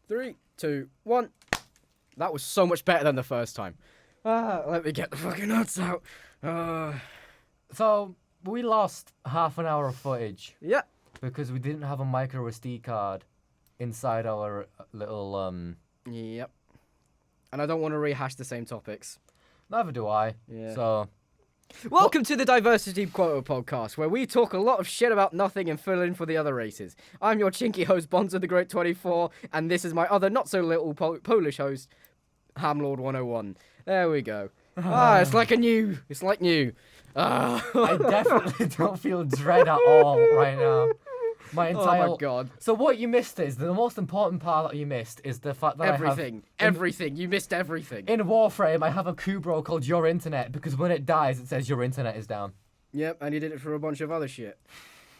3, 2, 1. That was so much better than the first time. Let me get the fucking nuts out. So, we lost half an hour of footage Yeah. because we didn't have a micro SD card inside our little, Yep. And I don't want to rehash the same topics. Neither do I. Yeah. So, Welcome to the Diversity Quota podcast, where we talk a lot of shit about nothing and fill in for the other races. I'm your chinky host, Bonzo the Great 24, and this is my other not-so-little Polish host, Hamlord 101. There we go. It's like new. I definitely don't feel dread at all right now. Oh my god. So what you missed is, the most important part that you missed is the fact that Everything. You missed everything. In Warframe, I have a Kubro called Your Internet, because when it dies, it says Your Internet is down. Yep, and you did it for a bunch of other shit.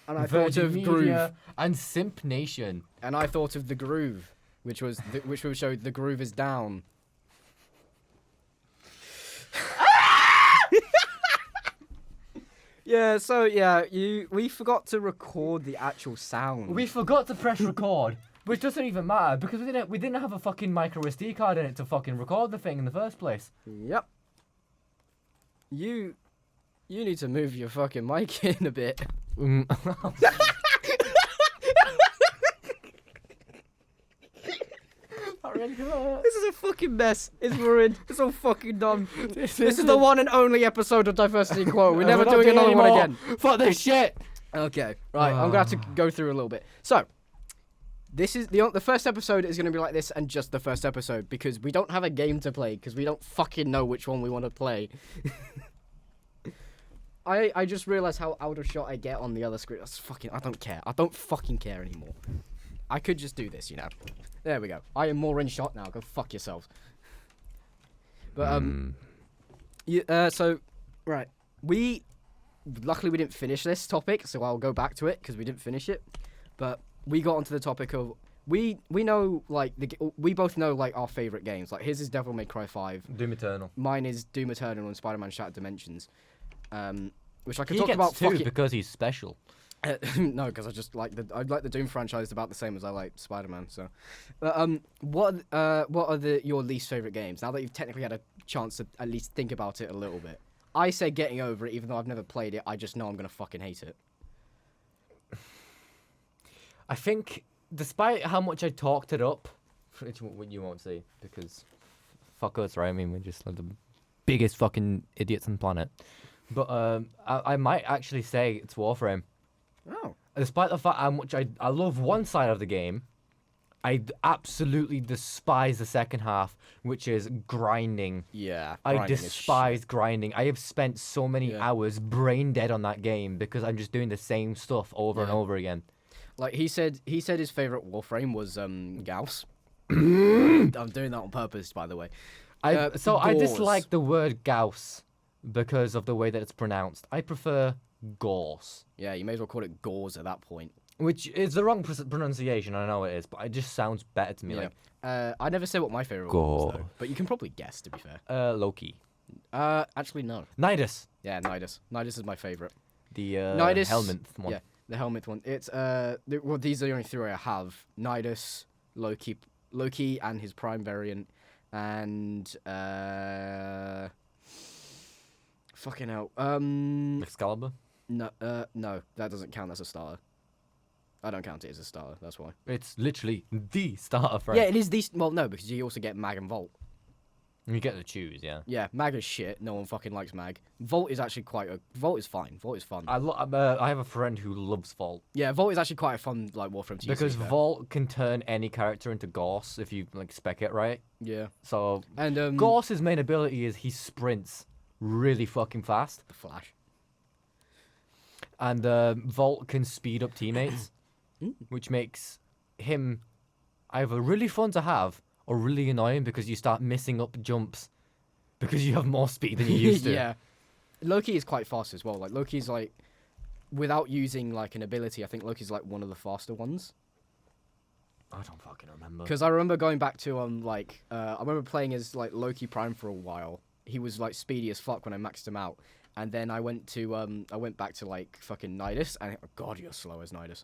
And I Virgin thought of Media Groove. and Simp Nation. And I thought of the Groove, which will show the Groove is down. We forgot to record the actual sound. We forgot to press record, which doesn't even matter because we didn't have a fucking micro SD card in it to fucking record the thing in the first place. Yep. You need to move your fucking mic in a bit. This is a fucking mess. It's ruined. It's all fucking dumb. This is the one and only episode of Diversity Quote. We're never doing another one again. Fuck this shit. Okay, right. I'm gonna have to go through a little bit. So, this is the first episode is gonna be like this, and just the first episode because we don't have a game to play because we don't fucking know which one we want to play. I just realized how out of shot I get on the other screen. I don't care. I don't fucking care anymore. I could just do this, you know. There we go. I am more in shot now. Go fuck yourselves. But right. Luckily we didn't finish this topic, so I'll go back to it because we didn't finish it. But we got onto the topic of we know like we both know like our favorite games. Like his is Devil May Cry 5. Doom Eternal. Mine is Doom Eternal and Spider-Man Shattered Dimensions. Which I could He talk gets about two because he's special. No, because I just like the Doom franchise about the same as I like Spider-Man. So, what are your least favorite games? Now that you've technically had a chance to at least think about it a little bit, I say Getting Over It, even though I've never played it. I just know I'm gonna fucking hate it. I think, despite how much I talked it up, which you won't see because fuck us, right? I mean, we're just like the biggest fucking idiots on the planet. But I might actually say it's Warframe. Oh. Despite the fact how much I love one side of the game, I absolutely despise the second half, which is grinding. Yeah. I despise grinding. I have spent so many hours brain dead on that game because I'm just doing the same stuff over and over again. Like he said his favorite Warframe was Gauss. I'm doing that on purpose, by the way. I dislike the word Gauss because of the way that it's pronounced. I prefer Gauss. Yeah, you may as well call it Gauze at that point. Which is the wrong pronunciation, I know it is, but it just sounds better to me. Yeah. Like, I never say what my favorite one was, though, but you can probably guess, to be fair. Loki. Actually, no. Nidus. Yeah, Nidus. Nidus is my favorite. The Nidus, Helminth one. Yeah, the Helminth one. It's these are the only three I have: Nidus, Loki and his Prime variant, and fucking hell. Excalibur. No, that doesn't count as a starter. I don't count it as a starter. That's why. It's literally the starter frame. Yeah, it is the. Well, no, because you also get Mag and Volt. You get to choose, yeah. Yeah, Mag is shit. No one fucking likes Mag. Volt is actually Volt is fine. Volt is fun. I have a friend who loves Volt. Yeah, Volt is actually quite a fun like Warframe to use. Because Volt can turn any character into Gauss if you like spec it right. Yeah. So and Gauss's main ability is he sprints really fucking fast. The Flash. And Volt can speed up teammates, which makes him either really fun to have or really annoying because you start missing up jumps because you have more speed than you used to. Yeah. Loki is quite fast as well. Like Loki's like, without using like an ability, I think Loki's like one of the faster ones. I don't fucking remember. Because I remember going back to I remember playing as like Loki Prime for a while. He was like speedy as fuck when I maxed him out. And then I went back to like fucking Nidus, and God, you're slow as Nidus.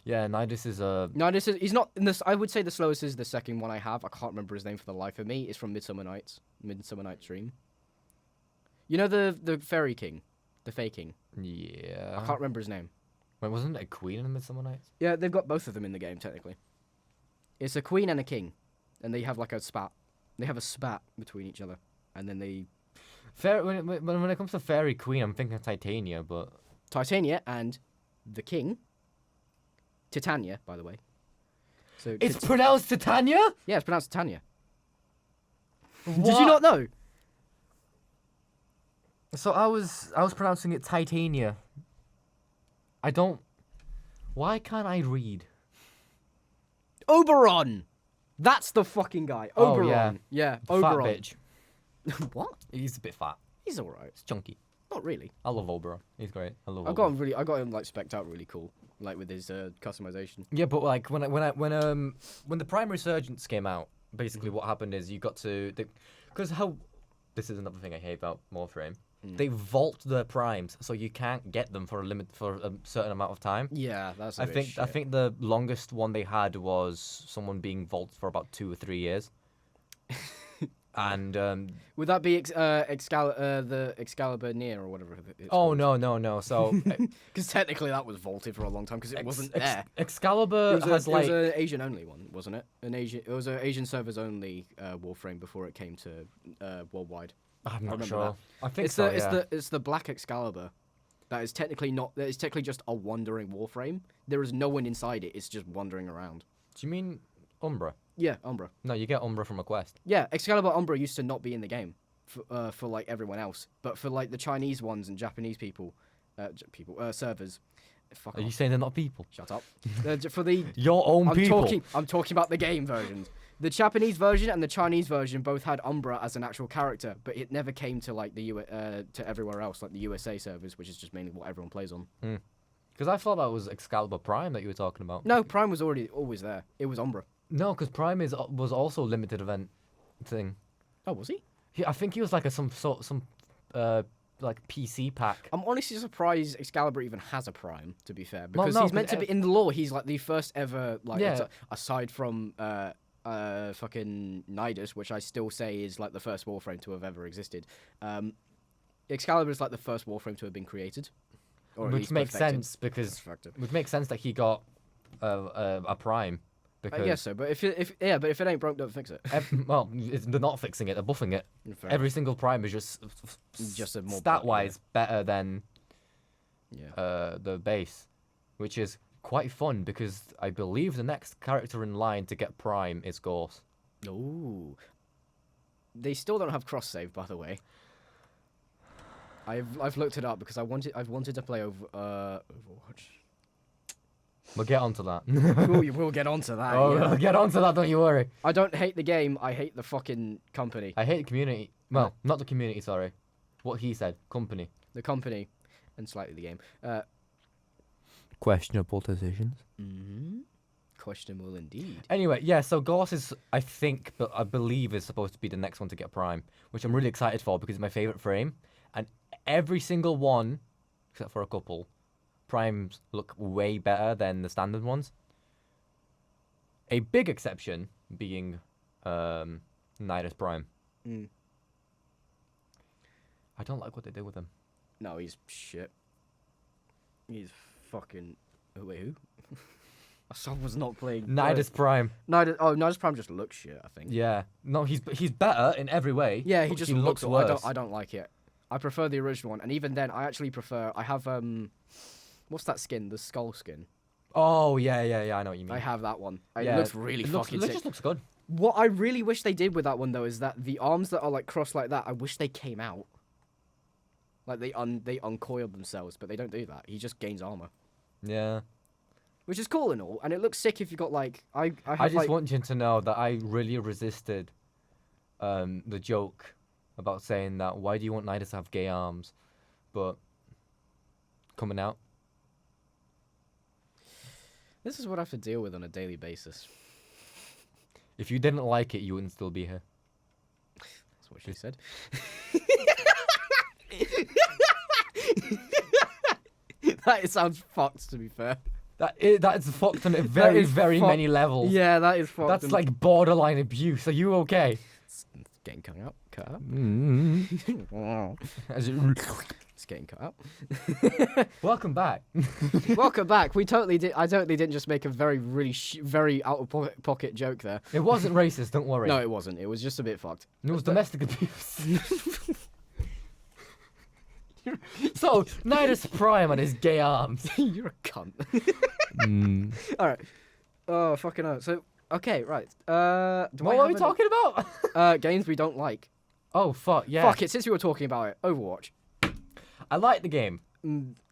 Yeah, Nidus is a. No, he's not in this. I would say the slowest is the second one I have. I can't remember his name for the life of me. It's from Midsummer Night's Dream. You know the Fairy King, the Fey King. Yeah. I can't remember his name. Wait, wasn't it a queen in Midsummer Nights? Yeah, they've got both of them in the game technically. It's a queen and a king, and they have like a spat. They have a spat between each other, and then they. When it comes to Fairy Queen, I'm thinking Titania, but Titania and the king. Titania, by the way. So it's pronounced Titania. yeah, it's pronounced Titania. What? Did you not know? So I was pronouncing it Titania. I don't. Why can't I read? Oberon. That's the fucking guy. Oh, Oberon. Yeah, Fat Oberon. bitch. What? He's a bit fat. He's alright. It's chunky. Not really. I love Oberon. He's great. I love. I Oberon. got him like specced out really cool, like with his customization. Yeah, but like when the Prime Resurgence came out, basically what happened is you got to because how this is another thing I hate about Warframe. They vault their primes, so you can't get them for a certain amount of time. Yeah, that's. I think the longest one they had was someone being vaulted for about 2 or 3 years. And would that be the Excalibur Near or whatever? oh no. So because technically that was vaulted for a long time because it wasn't there. Excalibur It has like was an Asian only one, wasn't it? It was an Asian servers only Warframe before it came to worldwide. I'm not remember sure. that. I think It's so. it's the Black Excalibur. That is technically not. That is technically just a wandering Warframe. There is no one inside it. It's just wandering around. Do you mean Umbra? Yeah, Umbra. No, you get Umbra from a quest. Yeah, Excalibur Umbra used to not be in the game for like everyone else, but for like the Chinese ones and Japanese people, servers. Fuck Are you off. saying they're not people? Shut up. For the Your own people. I'm talking about the game versions. The Japanese version and the Chinese version both had Umbra as an actual character, but it never came to like to everywhere else, like the USA servers, which is just mainly what everyone plays on. Because I thought that was Excalibur Prime that you were talking about. No, Prime was always there. It was Umbra. No, because Prime was also a limited event thing. Oh, was he? I think he was like some like PC pack. I'm honestly surprised Excalibur even has a Prime, to be fair, because no, he's meant to be in the lore. He's like the first ever, like Yeah. aside from fucking Nidus, which I still say is like the first Warframe to have ever existed. Excalibur is like the first Warframe to have been created, or at Which least makes perfected. sense because Perfected. which makes sense that he got a Prime. Because I guess so, but if it ain't broke, don't fix it. they're not fixing it; they're buffing it. Fair Every single Prime is Just a more stat-wise better than Yeah. the base, which is quite fun because I believe the next character in line to get Prime is Gorse. Ooh. They still don't have cross save, by the way. I've looked it up because I've wanted to play Overwatch. We'll get onto that. Cool, you will get onto that. Oh, yeah. we'll get onto that. Don't you worry. I don't hate the game. I hate the fucking company. I hate the community. Well, not the community. Sorry, what he said. Company. The company, and slightly the game. Questionable decisions. Questionable indeed. Anyway, yeah. So Gorse is, I think, but I believe is supposed to be the next one to get Prime, which I'm really excited for because it's my favorite frame, and every single one, except for a couple, Primes look way better than the standard ones. A big exception being Nidus Prime. I don't like what they did with him. No, he's shit. He's fucking. Oh, wait, who? I was not playing. Nidus Prime. Nidus Prime just looks shit, I think. Yeah. No, he's better in every way. Yeah, he but just looks worse. worse. I don't like it. I prefer the original one, and even then, I actually prefer. I have what's that skin? The skull skin. Oh yeah. I know what you mean. I have that one. Yeah, It looks really fucking It sick. just looks good. What I really wish they did with that one though is that the arms that are like crossed like that, I wish they came out. Like they uncoiled themselves, but they don't do that. He just gains armor, Yeah. which is cool and all, and it looks sick if you got like I I just want you to know that I really resisted the joke about saying that why do you want Nidus to have gay arms, but coming out. This is what I have to deal with on a daily basis. If you didn't like it, you wouldn't still be here. That's what she said. That sounds fucked, to be fair. That's fucked on very, is very fuck- many levels. Yeah, that is fucked. That's like borderline abuse. Are you okay? It's getting cut out. As it- It's getting cut out. Welcome back. Welcome back. We totally did. I totally didn't just make a very, really, very out of pocket joke there. It wasn't racist, don't worry. No, it wasn't. It was just a bit fucked. It was domestic abuse. So, Nidus Prime and his gay arms. You're a cunt. All right. Oh, fucking hell. So, okay, right. What were we talking about? Games we don't like. Oh, fuck, yeah. Fuck it. Since we were talking about it, Overwatch. I like the game.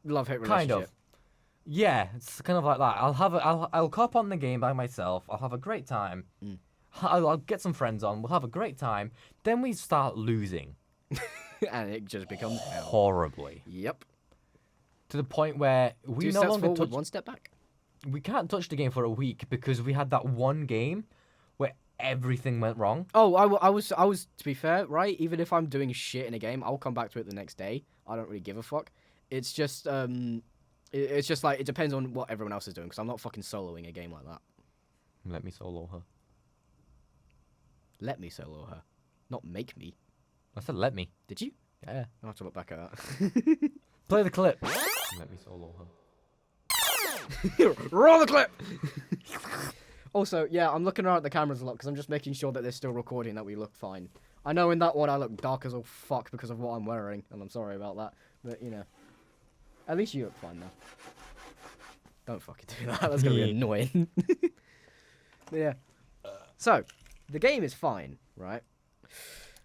Love-hate relationship. Kind of. Yeah, it's kind of like that. I'll cop on the game by myself. I'll have a great time. I'll get some friends on. We'll have a great time. Then we start losing. And it just becomes hell. Horribly. Yep. To the point where we Two no steps longer forward, touch. one step back. We can't touch the game for a week because we had that one game where everything went wrong. Oh, I was. To be fair, right? Even if I'm doing shit in a game, I'll come back to it the next day. I don't really give a fuck. It's just it's just like it depends on what everyone else is doing. Because I'm not fucking soloing a game like that. Let me solo her. Let me solo her, not make me. I said let me. Did you? Yeah. I'll have to look back at that. Play the clip. Let me solo her. Roll the clip. Also, yeah, I'm looking around at the cameras a lot because I'm just making sure that they're still recording, that we look fine. I know in that one I look dark as all fuck because of what I'm wearing, and I'm sorry about that. But, you know, at least you look fine now. Don't fucking do that. That's going to be annoying. Yeah. So, the game is fine, right?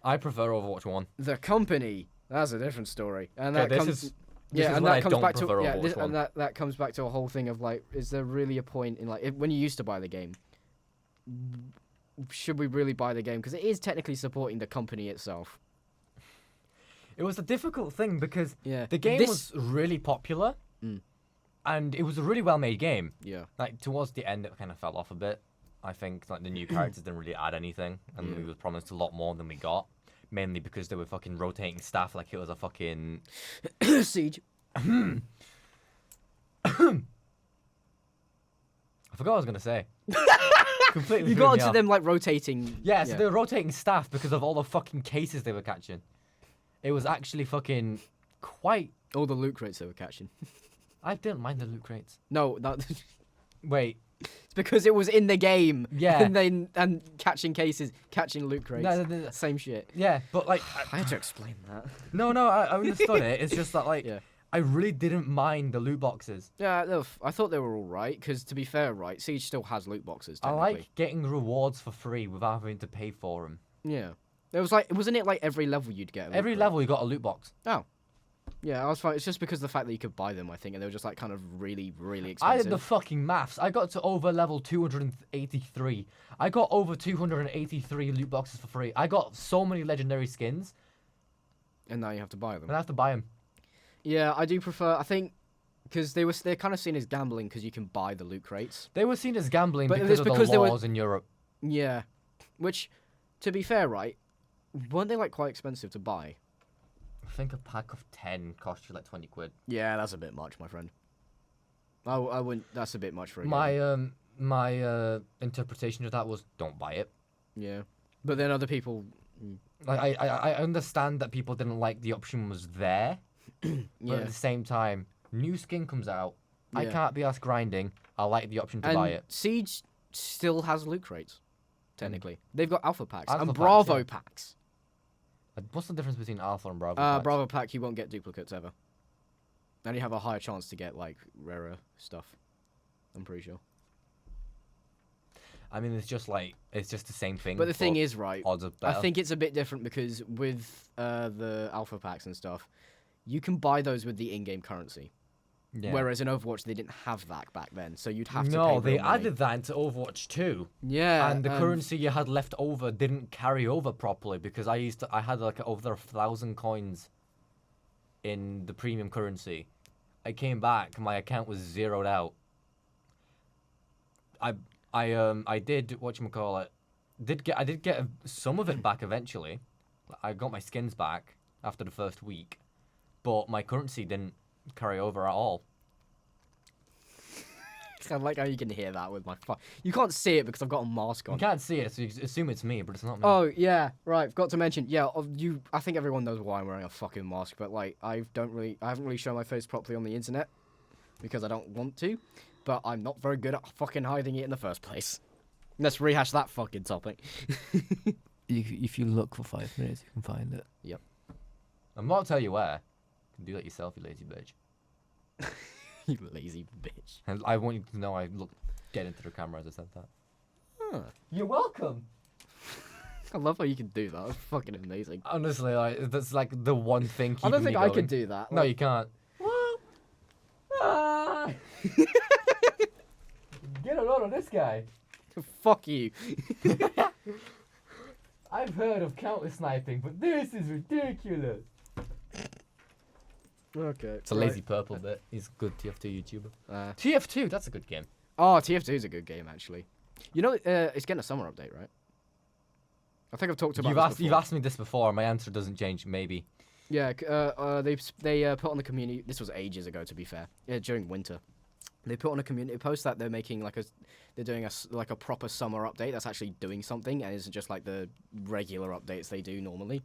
I prefer Overwatch 1. The company, that's a different story. And Okay, that this comes... is Yeah, and when that I comes don't back to prefer yeah, Overwatch 1. and that comes back to a whole thing of like, is there really a point in like when you used to buy the game? Should we really buy the game? Because it is technically supporting the company itself. It was a difficult thing because Yeah, the game this- was really popular, and it was a really well-made game. Yeah, Like towards the end, it kind of fell off a bit. I think like the new characters didn't really add anything, and we were promised a lot more than we got. Mainly because they were fucking rotating staff like it was a fucking Siege. I forgot what I was gonna say. Completely You threw got me into off. them like rotating. Yeah, so they were rotating staff because of all the fucking cases they were catching. It was actually fucking quite. All the loot crates they were catching. I didn't mind the loot crates. No, that Wait, it's because it was in the game. Yeah. and catching cases, catching loot crates. No. Same shit. yeah, but like, I had to explain that. no, I understood it. It's just that like, Yeah. I really didn't mind the loot boxes. Yeah, no, I thought they were all right. Because to be fair, right, Siege still has loot boxes. I Technically. like getting rewards for free without having to pay for them. Yeah. There was like, wasn't it like every level you'd get? a loot Every crate? level you got a loot box. Oh. Yeah, I was fine. It's just because of the fact that you could buy them, I think, and they were just like kind of really, really I expensive. did the fucking maths. I got to over level 283. I got over 283 loot boxes for free. I got so many legendary skins, And now you have to buy them. and I have to buy them. Yeah, I do prefer. I think because they're kind of seen as gambling because you can buy the loot crates. They were seen as gambling But because it's of because the they were- laws in Europe. Yeah, which, to be fair, right, weren't they like quite expensive to buy? I think a pack of 10 cost you like 20 quid. Yeah, that's a bit much, my friend. I wouldn't. That's a bit much for a game. My interpretation of that was don't buy it. Yeah, but then other people. Like I understand that people didn't like the option was there, but Yeah. at the same time, new skin comes out. I Yeah. can't be asked grinding. I like the option to And buy it. Siege still has loot crates. Technically, they've got alpha packs Alpha and packs, Bravo yeah. packs. What's the difference between Alpha and Bravo? packs? Bravo pack, you won't get duplicates ever. And you have a higher chance to get, like, rarer stuff. I'm pretty sure. I mean, it's just the same thing. But the thing is, right, odds are I better. think it's a bit different because with the alpha packs and stuff, you can buy those with the in-game currency. Yeah. Whereas in Overwatch, they didn't have that back then, so you'd have to pay No, they real money. added that into Overwatch 2. Yeah, And the currency you had left over didn't carry over properly because I had like over 1,000 coins in the premium currency. I came back, my account was zeroed out. I did whatchamacallit. I did get some of it back eventually. I got my skins back after the first week, but my currency didn't carry over at all. I like how you can hear that with my You can't see it because I've got a mask on. You can't see it, so you assume it's me, but it's not me. Oh yeah, right. Forgot to mention. Yeah, I think everyone knows why I'm wearing a fucking mask, but like I haven't really shown my face properly on the internet because I don't want to. But I'm not very good at fucking hiding it in the first place. Let's rehash that fucking topic. If you look for 5 minutes, you can find it. Yep. I'm not tell you where. You can do that yourself, you lazy bitch. You lazy bitch. And I want you to know I get into the camera as I said that. Huh. You're welcome. I love how you can do that. That's fucking amazing. Honestly, like that's like the one thing. I don't think I could going. do that. No, you can't. Ah! Get a load of this guy. Fuck you. I've heard of counter sniping, but this is ridiculous. Okay. It's a lazy purple bit. He's a good TF2 YouTuber. Uh, TF2, that's a good game. oh, TF2 is a good game actually. You know, it's getting a summer update, right? I think I've talked about. You've asked me this before. My answer doesn't change. Maybe. Yeah. They put on the community. This was ages ago, to be fair. Yeah, during winter. They put on a community post that they're making they're doing a proper summer update that's actually doing something and isn't just like the regular updates they do normally.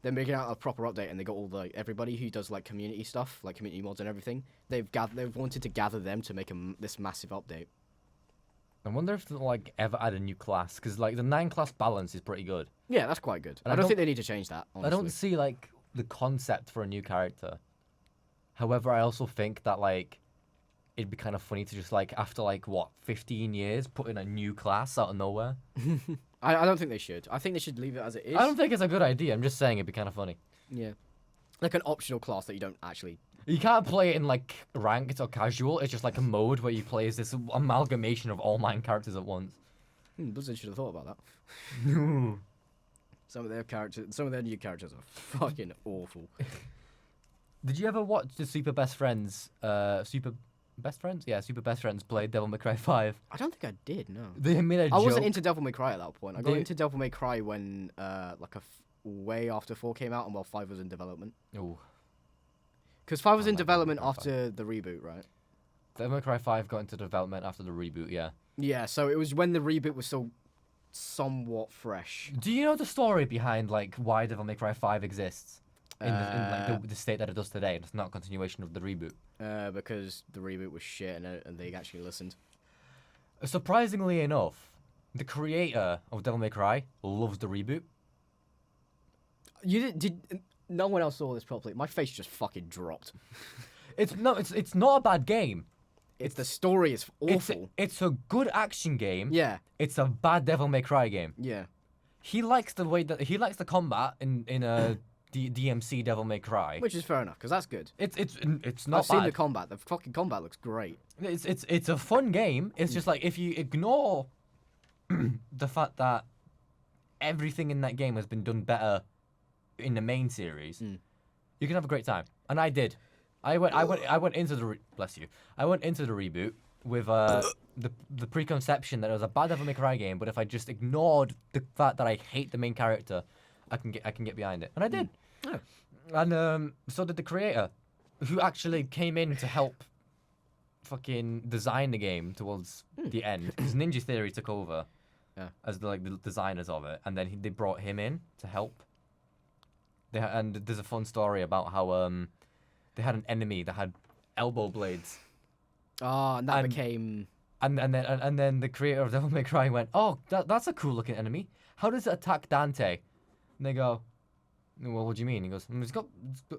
They're making out a proper update and they got all everybody who does like community stuff, like community mods and everything. They've wanted to gather them to make this massive update. I wonder if they'll like ever add a new class because like the 9-class balance is pretty good. Yeah, that's quite good. And I don't think they need to change that. Honestly. I don't see like the concept for a new character. However, I also think that like it'd be kind of funny to just like after like what 15 years put in a new class out of nowhere. I don't think they should. I think they should leave it as it is. I don't think it's a good idea. I'm just saying it'd be kind of funny. Yeah, like an optional class that you don't actually. You can't play it in like ranked or casual. It's just like a mode where you play as this amalgamation of all 9 characters at once. Blizzard should have thought about that. Some of their new characters are fucking awful. Did you ever watch the Super Best Friends? Super Best Friends? Yeah, Super Best Friends play Devil May Cry 5. I don't think I did. No. They made a joke. I wasn't into Devil May Cry at that point. I got into Devil May Cry when way after 4 came out and while 5 was in development. Ooh. Because 5 was in like development Devil May Cry after the reboot, right? Devil May Cry 5 got into development after the reboot, yeah. Yeah, so it was when the reboot was still somewhat fresh. Do you know the story behind like why Devil May Cry 5 exists in like the state that it does today? It's not a continuation of the reboot. Because the reboot was shit and they actually listened. Surprisingly enough, the creator of Devil May Cry loves the reboot. You did no one else saw this properly. My face just fucking dropped. It's not a bad game. The story is awful. It's a good action game. Yeah. It's a bad Devil May Cry game. Yeah. He likes the combat in a DMC Devil May Cry. Which is fair enough, because that's good. It's not I've seen bad. the combat. The fucking combat looks great. It's a fun game. It's just like if you ignore the fact that everything in that game has been done better in the main series, you can have a great time. And I did. I went into the bless you. I went into the reboot with the preconception that it was a bad Devil May Cry game, but if I just ignored the fact that I hate the main character, I can get behind it, and I did. Oh. And so did the creator, who actually came in to help fucking design the game towards the end, because Ninja Theory took over as the designers of it, and then they brought him in to help. And there's a fun story about how they had an enemy that had elbow blades. Oh, and that became. And then the creator of Devil May Cry went, oh, that's a cool looking enemy. How does it attack Dante? And they go, well, what do you mean? He goes, it's got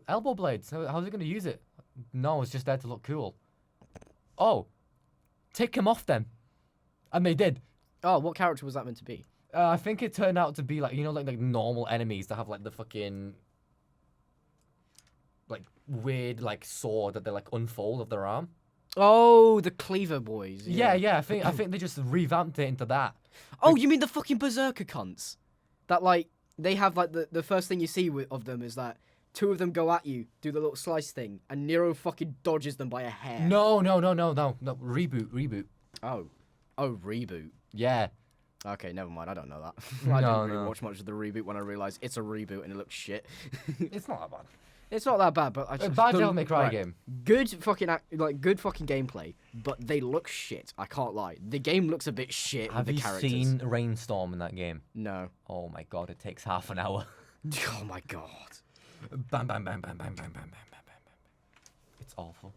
elbow blades. How's it going to use it? No, it's just there to look cool. Oh, take him off then. And they did. Oh, what character was that meant to be? I think it turned out to be like normal enemies that have like the fucking like weird like sword that they like unfold of their arm. Oh, the Cleaver boys. Yeah. I think they just revamped it into that. Oh, you mean the fucking Berserker cunts? That like they have like the first thing you see of them is that 2 of them go at you, do the little slice thing, and Nero fucking dodges them by a hair. No. Reboot. Oh, reboot. Yeah. Okay, never mind. I don't know that. I didn't really watch much of the reboot when I realised it's a reboot and it looks shit. It's not that bad. It's not that bad, but I A just bad don't- Devil May Cry right. game. Good fucking good fucking gameplay, but they look shit. I can't lie. The game looks a bit shit Have with you the characters. seen Rainstorm in that game? No. Oh my god, it takes half an hour. Oh my god. Bam, bam, bam, bam, bam, bam, bam, bam, bam, bam. It's awful.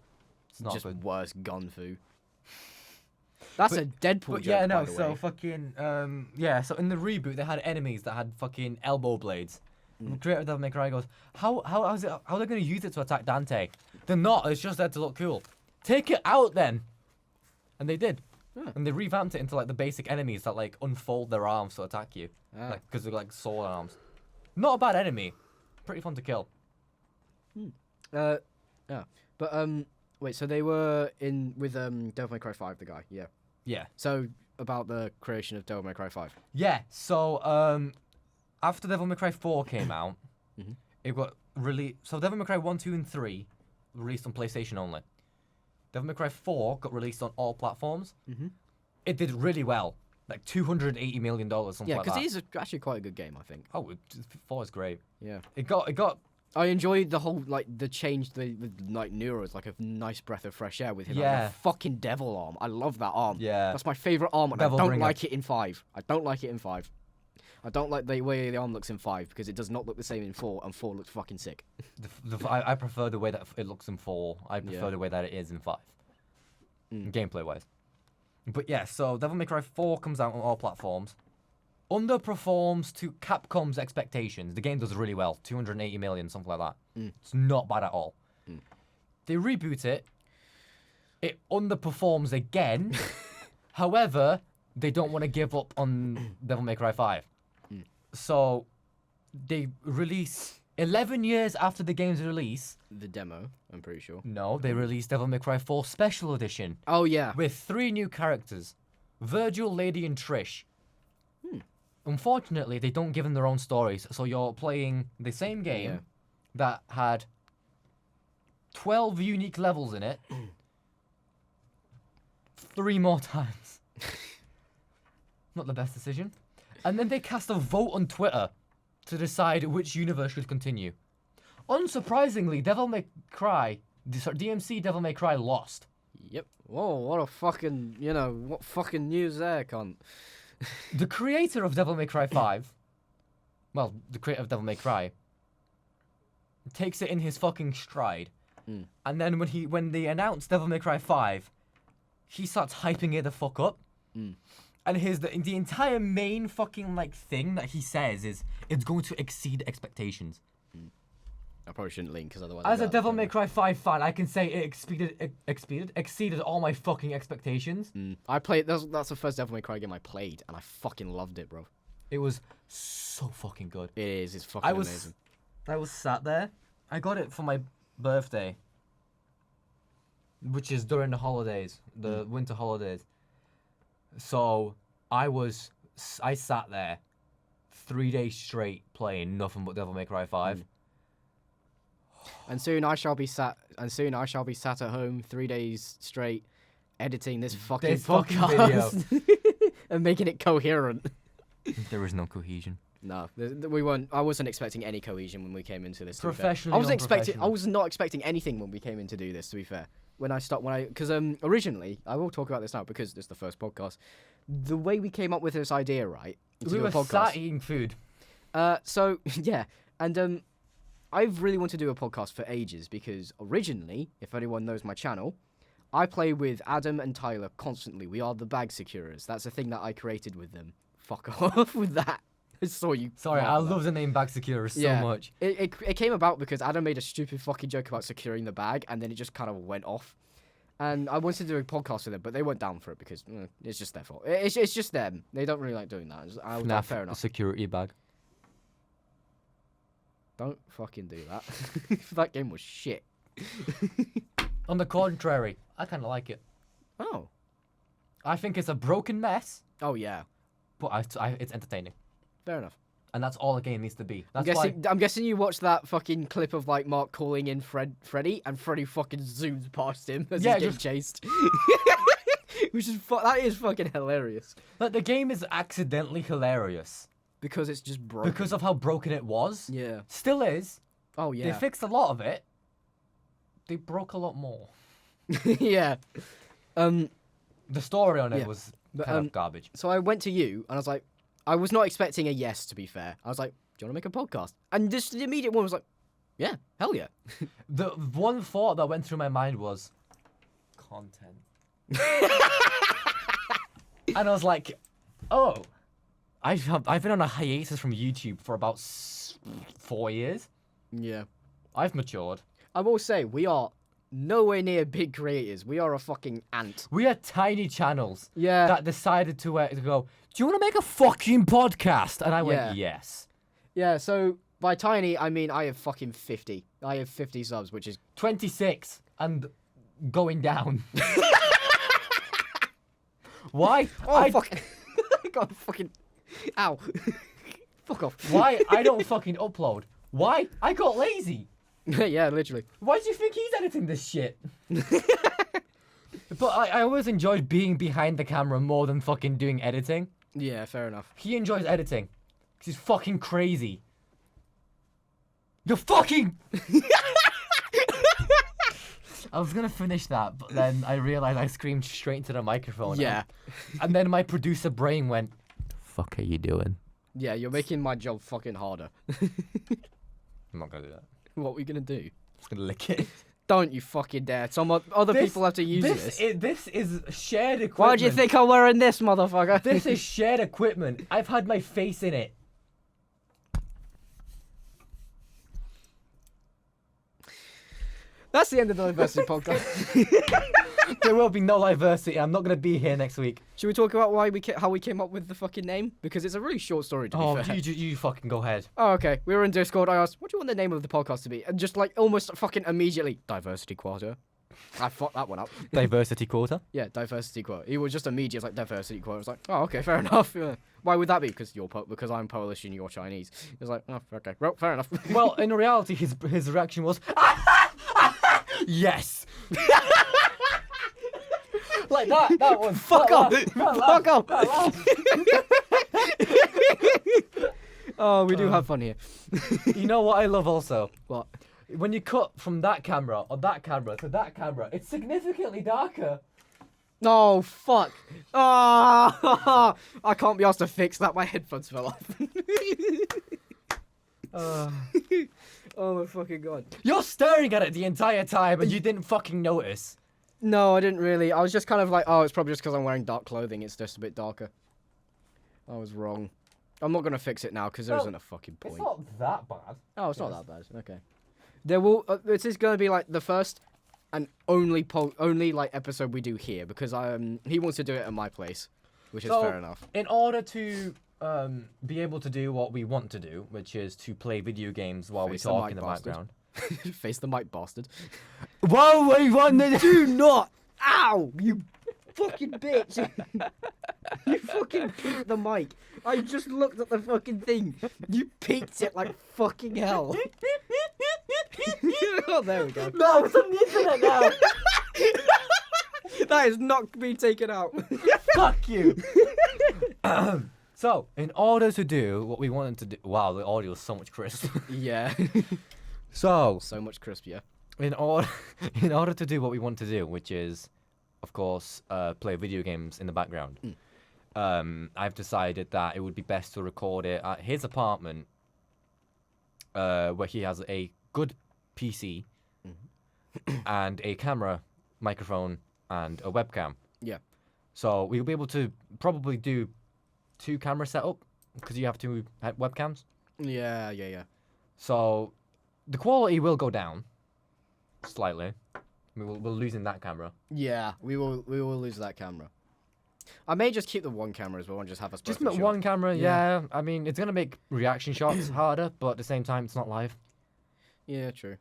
It's not Just good. worse gunfu. That's a Deadpool But joke, yeah, no, by the so way. fucking, yeah, so in the reboot, they had enemies that had fucking elbow blades. And the creator of Devil May Cry goes, how are they going to use it to attack Dante? They're not, it's just there to look cool. Take it out then! And they did. Yeah. And they revamped it into like the basic enemies that like unfold their arms to attack you. Ah. Like, because they're like sword arms. Not a bad enemy. Pretty fun to kill. Yeah. But wait, so they were in with Devil May Cry 5, the guy, yeah. Yeah. So about the creation of Devil May Cry 5. Yeah, so after Devil May Cry 4 came out, Mhm. it got really. So Devil May Cry 1, 2, and 3 released on PlayStation only. Devil May Cry 4 got released on all platforms. Mhm. It did really well, like $280 million, something Yeah, like because that. it is actually quite a good game, I think. Oh, 4 is great. Yeah. It got. I enjoyed the whole the change with like Nero is like a nice breath of fresh air with him. Yeah. Like, a fucking devil arm. I love that arm. Yeah. That's my favorite arm, and Devil I don't bringer. like it in 5. I don't like it in 5. I don't like the way the arm looks in 5 because it does not look the same in 4, and 4 looks fucking sick. I prefer the way that it looks in 4. I prefer Yeah. the way that it is in 5. Mm. Gameplay wise. But yeah, so Devil May Cry 4 comes out on all platforms. Underperforms to Capcom's expectations. The game does really well. 280 million, something like that. Mm. It's not bad at all. Mm. They reboot it. It underperforms again. However, they don't want to give up on Devil May Cry 5. Mm. So they release 11 years after the game's release. The demo, I'm pretty sure. No, they released Devil May Cry 4 Special Edition Oh yeah. with 3 new characters: Virgil, Lady, and Trish. Unfortunately, they don't give them their own stories, so you're playing the same game Yeah. that had 12 unique levels in it 3 more times. Not the best decision. And then they cast a vote on Twitter to decide which universe should continue. Unsurprisingly, Devil May Cry, DMC Devil May Cry lost. Yep. Whoa, what a fucking, what fucking news there, cunt. The creator of Devil May Cry 5, well, the creator of Devil May Cry, takes it in his fucking stride. Mm. And then when they announce Devil May Cry 5, he starts hyping it the fuck up. Mm. And the entire main fucking thing that he says is it's going to exceed expectations. I probably shouldn't link because otherwise. As a Devil May Cry 5 fan, I can say it exceeded all my fucking expectations. I played. That's the first Devil May Cry game I played, and I fucking loved it, bro. It was so fucking good. It is. It's fucking amazing. I was sat there. I got it for my birthday, which is during the holidays, the winter holidays. So I sat there 3 days straight playing nothing but Devil May Cry 5. And soon I shall be sat. at home 3 days straight, editing this fucking podcast and making it coherent. There is no cohesion. No, we weren't. I wasn't expecting any cohesion when we came into this. To be fair. Professionally I wasn't expecting. I unprofessional. was not expecting anything when we came in to do this. To be fair, because originally I will talk about this now because it's the first podcast. The way we came up with this idea, right? to We do a were podcast. sat eating food. So yeah, and I've really wanted to do a podcast for ages because originally, if anyone knows my channel, I play with Adam and Tyler constantly. We are the bag securers. That's a thing that I created with them. Fuck off with that. I saw you. Sorry, laugh I at that. love the name Bag Secure so much. It came about because Adam made a stupid fucking joke about securing the bag, and then it just kind of went off. And I wanted to do a podcast with them, but they weren't down for it because it's just their fault. It's just them. They don't really like doing that. I was like, fair enough. Security bag. Don't fucking do that. That game was shit. On the contrary, I kind of like it. Oh. I think it's a broken mess, Oh yeah. but it's entertaining. Fair enough. And that's all a game needs to be. I'm That's why. guessing you watched that fucking clip of Mark calling in Freddy, and Freddy fucking zooms past him as Yeah, he's getting just- chased. Which is that is fucking hilarious Like, the game is accidentally hilarious because it's just broken. because of how broken it was. Yeah. Still is, Oh They yeah. fixed a lot of it. They broke a lot more. Yeah. The story on it Yeah. was But, kind of garbage. So I went to you and I was like, I was not expecting a yes, to be fair. I was like, do you want to make a podcast? And just the immediate one was like, yeah, hell yeah. The one thought that went through my mind was content. And I was like, oh, I've been on a hiatus from YouTube for about 4 years. Yeah. I've matured. I will say, we are nowhere near big creators. We are a fucking ant. We are tiny channels Yeah. that decided to go, do you want to make a fucking podcast? And I went, Yeah. yes. Yeah, so by tiny, I mean I have fucking 50. I have 50 subs, which is... 26 and going down. Why? Oh, fuck. I got fucking... Ow. Fuck off. Why I don't fucking upload? Why? I got lazy. Yeah, literally. Why do you think he's editing this shit? But I always enjoyed being behind the camera more than fucking doing editing. Yeah, fair enough. He enjoys editing. Because he's fucking crazy. You're fucking... I was gonna finish that, but then I realized I screamed straight into the microphone. Yeah. And then my producer brain went, fuck are you doing? Yeah, you're making my job fucking harder. I'm not gonna do that. What are we gonna do? I'm just gonna lick it. Don't you fucking dare. Other people have to use this. This is shared equipment. Why do you think I'm wearing this, motherfucker? This is shared equipment. I've had my face in it. That's the end of the diversity podcast. There will be no diversity. I'm not gonna be here next week. Should we talk about how we came up with the fucking name? Because it's a really short story, to be fair. You fucking go ahead. Oh, okay. We were in Discord. I asked, what do you want the name of the podcast to be? And just like almost fucking immediately, Diversity Quota. I fucked that one up. Diversity quota. Yeah, Diversity Quota. He was just immediate, like Diversity Quota. I was like, oh, okay, fair enough. Yeah. Why would that be? Because because I'm Polish and you're Chinese. He was like, oh, okay, well, fair enough. Well, in reality, his reaction was, yes. Like that one. Fuck off! Fuck off! Oh, we do have fun here. You know what I love also? What? When you cut from that camera or that camera to that camera, it's significantly darker. Oh, fuck. Oh, I can't be asked to fix that. My headphones fell off. Oh, my fucking God. You're staring at it the entire time and you didn't fucking notice. No, I didn't really. I was just kind of like, oh, it's probably just because I'm wearing dark clothing. It's just a bit darker. I was wrong. I'm not going to fix it now because there isn't a fucking point. It's not that bad. Oh, it's not that bad. Okay. There will. This is going to be like the first and only like episode we do here because he wants to do it at my place, which is fair enough. In order to be able to do what we want to do, which is to play video games while we Face the talk mic, in the bastard. background. Face the mic, bastard. Whoa, wait, one minute. Do not! Ow! You fucking bitch! You fucking peeked the mic. I just looked at the fucking thing. You peeked it like fucking hell. Oh, there we go. No, it's on the internet now. That is not being taken out. Fuck you. So, in order to do what we wanted to do... Wow, the audio is so much crisp. Yeah. So much crispier. In order to do what we want to do, which is, of course, play video games in the background, I've decided that it would be best to record it at his apartment, where he has a good PC and a camera, microphone, and a webcam. Yeah. So we'll be able to probably do 2 camera setup because you have 2 webcams. Yeah. So the quality will go down slightly. We're losing that camera. Yeah, we will lose that camera. I may just keep the one camera as well and just have us both Just one camera, Yeah. yeah. I mean, it's gonna make reaction shots harder, but at the same time, it's not live. Yeah, true.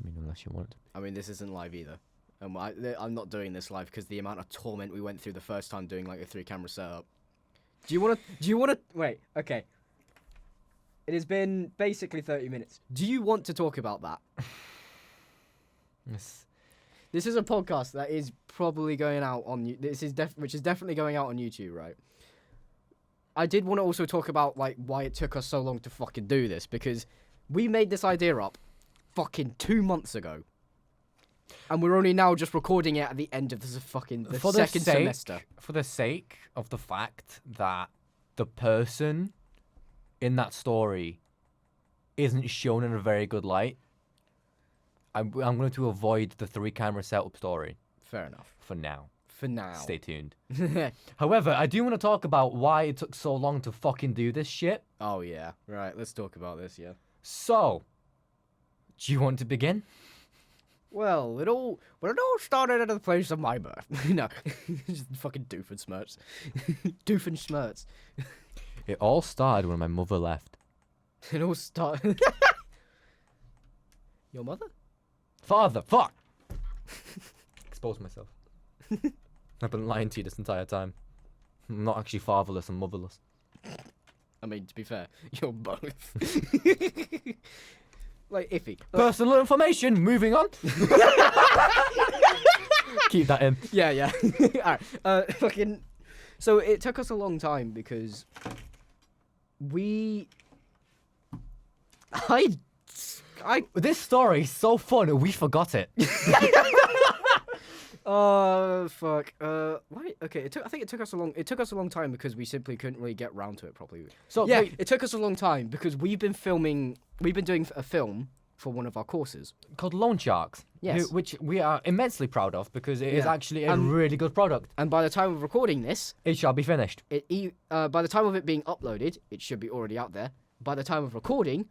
I mean, unless you want. I mean, this isn't live either. I'm not doing this live because the amount of torment we went through the first time doing like a 3-camera setup. Do you want to? Wait. Okay. It has been basically 30 minutes. Do you want to talk about that? Yes. This is a podcast that is probably going out on which is definitely going out on YouTube, right? I did want to also talk about like why it took us so long to fucking do this because We made this idea up fucking 2 months ago. And we're only now just recording it at the end of the second semester. For the sake of the fact that the person in that story isn't shown in a very good light, I'm going to avoid the 3-camera setup story. Fair enough. For now. Stay tuned. However, I do want to talk about why it took so long to fucking do this shit. Oh, yeah. Right, let's talk about this, yeah. So, do you want to begin? Well, it all started at the place of my birth. No, just fucking Doofenshmirtz. Doofenshmirtz. It all started when my mother left. It all started... Your mother? Father, fuck! Exposed myself. I've been lying to you this entire time. I'm not actually fatherless, I'm motherless. I mean, to be fair, you're both. Like, iffy. Personal information, moving on. Keep that in. Yeah. Alright, fucking... So, it took us a long time because... This story is so fun, we forgot it. Fuck. Why? Okay, I think it took us a long time because we simply couldn't really get round to it properly. So yeah, wait, it took us a long time because we've been doing a film for one of our courses called Loan Sharks. Yes. Which we are immensely proud of because it is Yeah. actually a really good product. and by the time of recording this, It shall be finished. by the time of it being uploaded, it should be already out there. By the time of recording,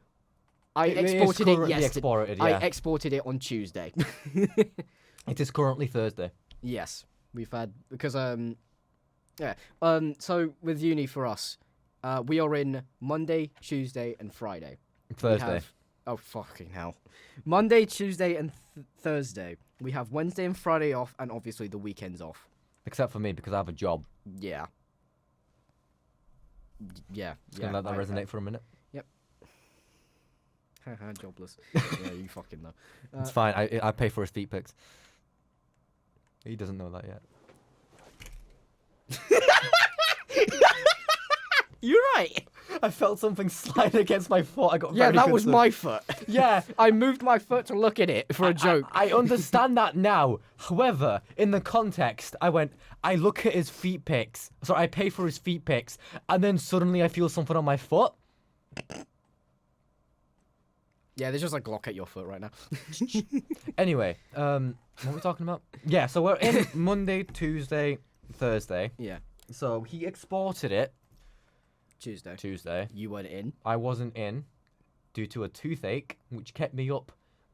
I It is exported it currently yesterday. exported, I yeah. exported it on Tuesday. It is currently Thursday. Yes, we've had because so with uni for us, we are in Monday, Tuesday, and Friday. Thursday. Oh fucking hell! Monday, Tuesday, and Thursday. We have Wednesday and Friday off, and obviously the weekends off. Except for me because I have a job. Yeah. Yeah. Just gonna let that resonate for a minute. Yep. Haha, jobless. Yeah, you fucking know. It's fine. I pay for his feet pics. He doesn't know that yet. You're right. I felt something slide against my foot. I got Yeah, very that was concerned. my foot. Yeah. I moved my foot to look at it for a joke. I understand that now. However, in the context, I look at his feet pics. So I pay for his feet pics, and then suddenly I feel something on my foot. Yeah, there's just a Glock at your foot right now. Anyway, what were we talking about? Yeah, so we're in Monday, Tuesday, Thursday. Yeah, So he exported it Tuesday. You weren't in. I wasn't in due to a toothache, which kept me up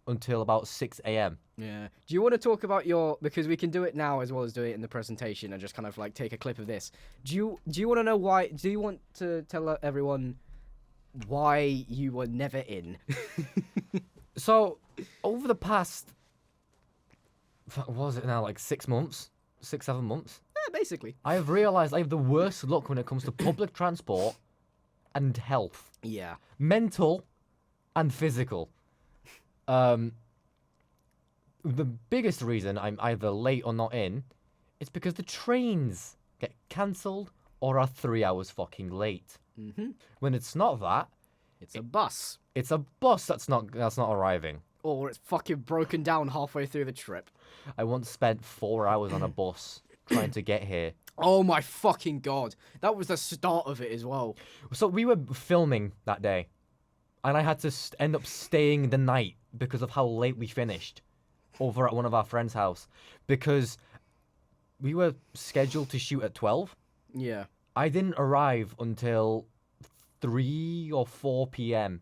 until about 6 a.m. Yeah. Do you want to talk about because we can do it now as well as do it in the presentation and just kind of like take a clip of this. Do you want to know why? Do you want to tell everyone why you were never in? So, over the past, what was it now, like 6 months? 6-7 months? Yeah, basically. I have realised I have the worst luck when it comes to public transport and health. Yeah. Mental and physical. The biggest reason I'm either late or not in is because the trains get cancelled or are 3 hours fucking late. Mm-hmm. When it's not that, It's a bus. it's a bus that's not arriving. Or it's fucking broken down halfway through the trip. I once spent 4 hours on a bus trying to get here. Oh my fucking god. That was the start of it as well. So we were filming that day, and I had to end up staying the night because of how late we finished over at one of our friends' house, because we were scheduled to shoot at 12. Yeah. I didn't arrive until 3 or 4 p.m.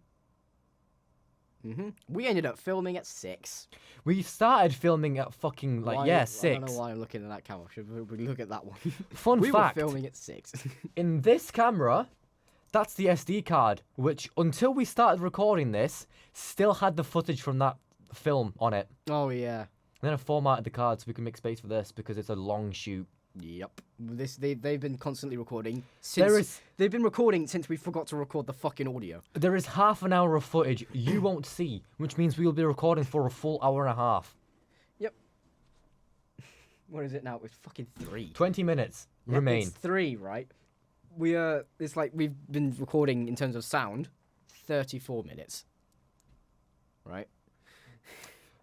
Mm-hmm. We ended up filming at 6. We started filming at fucking, Why- 6. I don't know why I'm looking at that camera. Should we look at that one? Fun we fact, were filming at 6. in this camera, that's the SD card, which, until we started recording this, still had the footage from that film on it. Oh, yeah. And then I formatted the card so we can make space for this because it's a long shoot. Yep. They've been constantly recording since they've been recording since we forgot to record the fucking audio. There is half an hour of footage you won't see, which means we will be recording for a full hour and a half. Yep. What is it now? It's fucking 3. 20 minutes Yep, remain. It's 3, right? It's like we've been recording in terms of sound 34 minutes. right?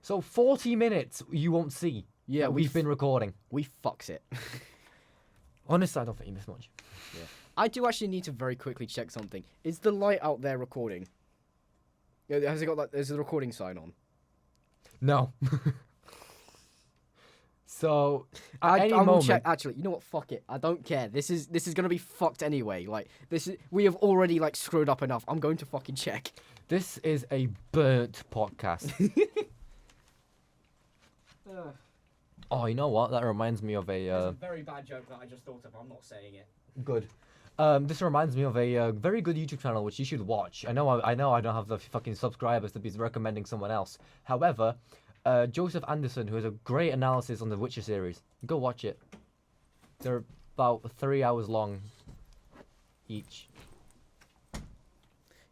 So 40 minutes you won't see. Yeah, that we've been recording. We fucks it. Honestly, I don't think you missed much. Yeah. I do actually need to very quickly check something. Is the light out there recording? Yeah, has it got is the recording sign on? No. So at any I will moment, check. Actually, you know what? Fuck it. I don't care. This is gonna be fucked anyway. Like we have already like screwed up enough. I'm going to fucking check. this is a burnt podcast. Oh, you know what? That reminds me of It's a very bad joke that I just thought of. I'm not saying it. good. This reminds me of a very good YouTube channel which you should watch. I know I don't have the fucking subscribers to be recommending someone else. However, Joseph Anderson, who has a great analysis on the Witcher series, go watch it. They're about 3 hours long each.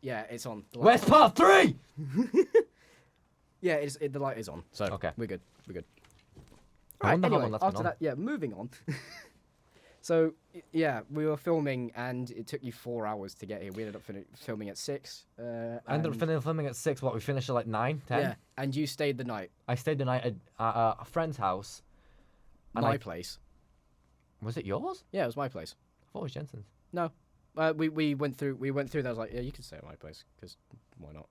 Yeah, it's on. Where's part 3? Yeah, the light is on. So Okay. we're good. We're good. I Right, wonder how anyway, long that's been after on. that, yeah, moving on. So, yeah, we were filming, and it took you 4 hours to get here. We ended up filming at 6. I ended up filming at 6. What, we finished at like 9, 10? Yeah, and you stayed the night. I stayed the night at a friend's house. And My place. Was it yours? Yeah, it was my place. I thought it was Jensen's. No, we went through. That. I was like, yeah, you can stay at my place, because why not?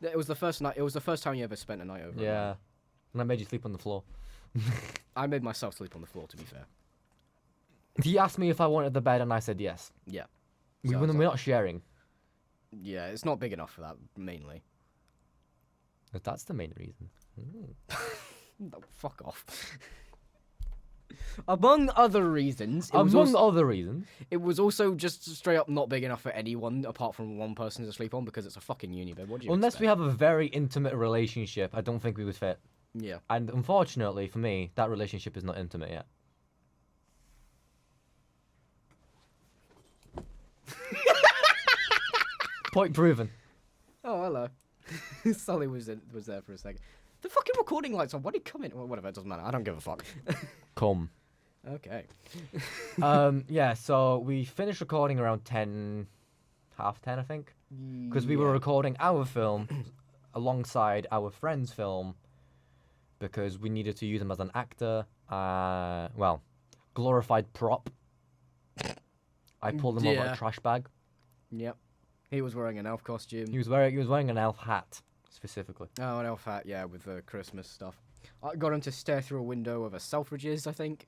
It was the first night. It was the first time you ever spent a night over. Yeah. And I made you sleep on the floor. I made myself sleep on the floor. To be fair. He asked me if I wanted the bed, and I said yes. Yeah. We're So I was not sharing. Yeah, it's not big enough for that mainly. But that's the main reason. No, fuck off. Among other reasons, Among other reasons. it was also just straight up not big enough for anyone apart from one person to sleep on because it's a fucking uni bed. What do you Unless expect? we have a very intimate relationship, I don't think we would fit. Yeah. And unfortunately for me, that relationship is not intimate yet. Point proven. Oh, hello. Sully was there for a second. The fucking recording lights on. Why did he come in? Well, whatever, it doesn't matter. I don't give a fuck. Come. Okay. Yeah, so we finished recording around 10, half 10, I think. Because we were recording our film alongside our friend's film because we needed to use him as an actor. Well, glorified prop. I pulled him over Yeah. a trash bag. Yep. He was wearing an elf costume. He was wearing an elf hat, specifically. Oh, an elf hat, yeah, with the Christmas stuff. I got him to stare through a window of a Selfridges, I think.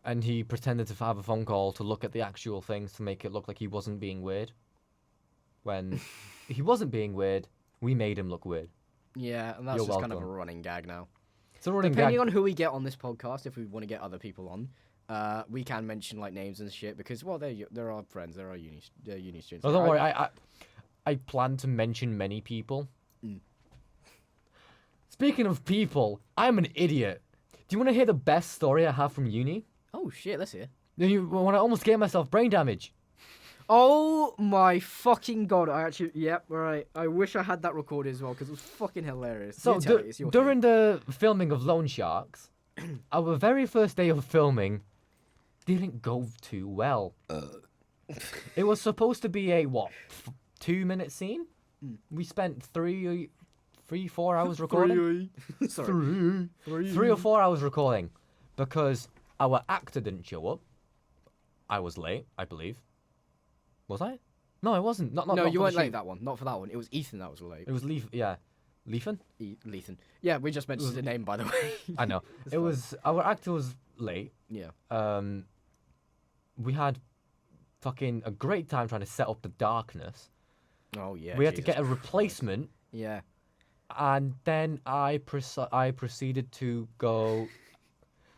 And he pretended to have a phone call to look at the actual things to make it look like he wasn't being weird. When he wasn't being weird, we made him look weird. Yeah, and that's You're just kind of a welcome. running gag now. It's a running Depending gag. on who we get on this podcast, if we want to get other people on, we can mention like names and shit because well, they're our friends, they're uni students. Oh, don't worry, I plan to mention many people. Mm. Speaking of people, I'm an idiot. Do you want to hear the best story I have from uni? Oh shit, let's hear. When I almost gave myself brain damage. Oh my fucking god! Yep, right. I wish I had that recorded as well because it was fucking hilarious. So You tell it, it's your during the filming of Loan Sharks, our very first day of filming didn't go too well. It was supposed to be a 2-minute scene. We spent 3, 4 hours recording. Sorry. 3 or 4 hours recording because our actor didn't show up. I was late, I believe. Was I? No, I wasn't. Not No, for you the weren't late shoot. that one. Not for that one. It was Ethan that was late. It was yeah. Leafin? Lethan. Yeah, we just mentioned the name by the way. I know. It's It fine. was our actor was late. Yeah. We had fucking a great time trying to set up the darkness. Oh yeah. We had to Jesus get a Christ. replacement, Yeah. and then I proceeded to go.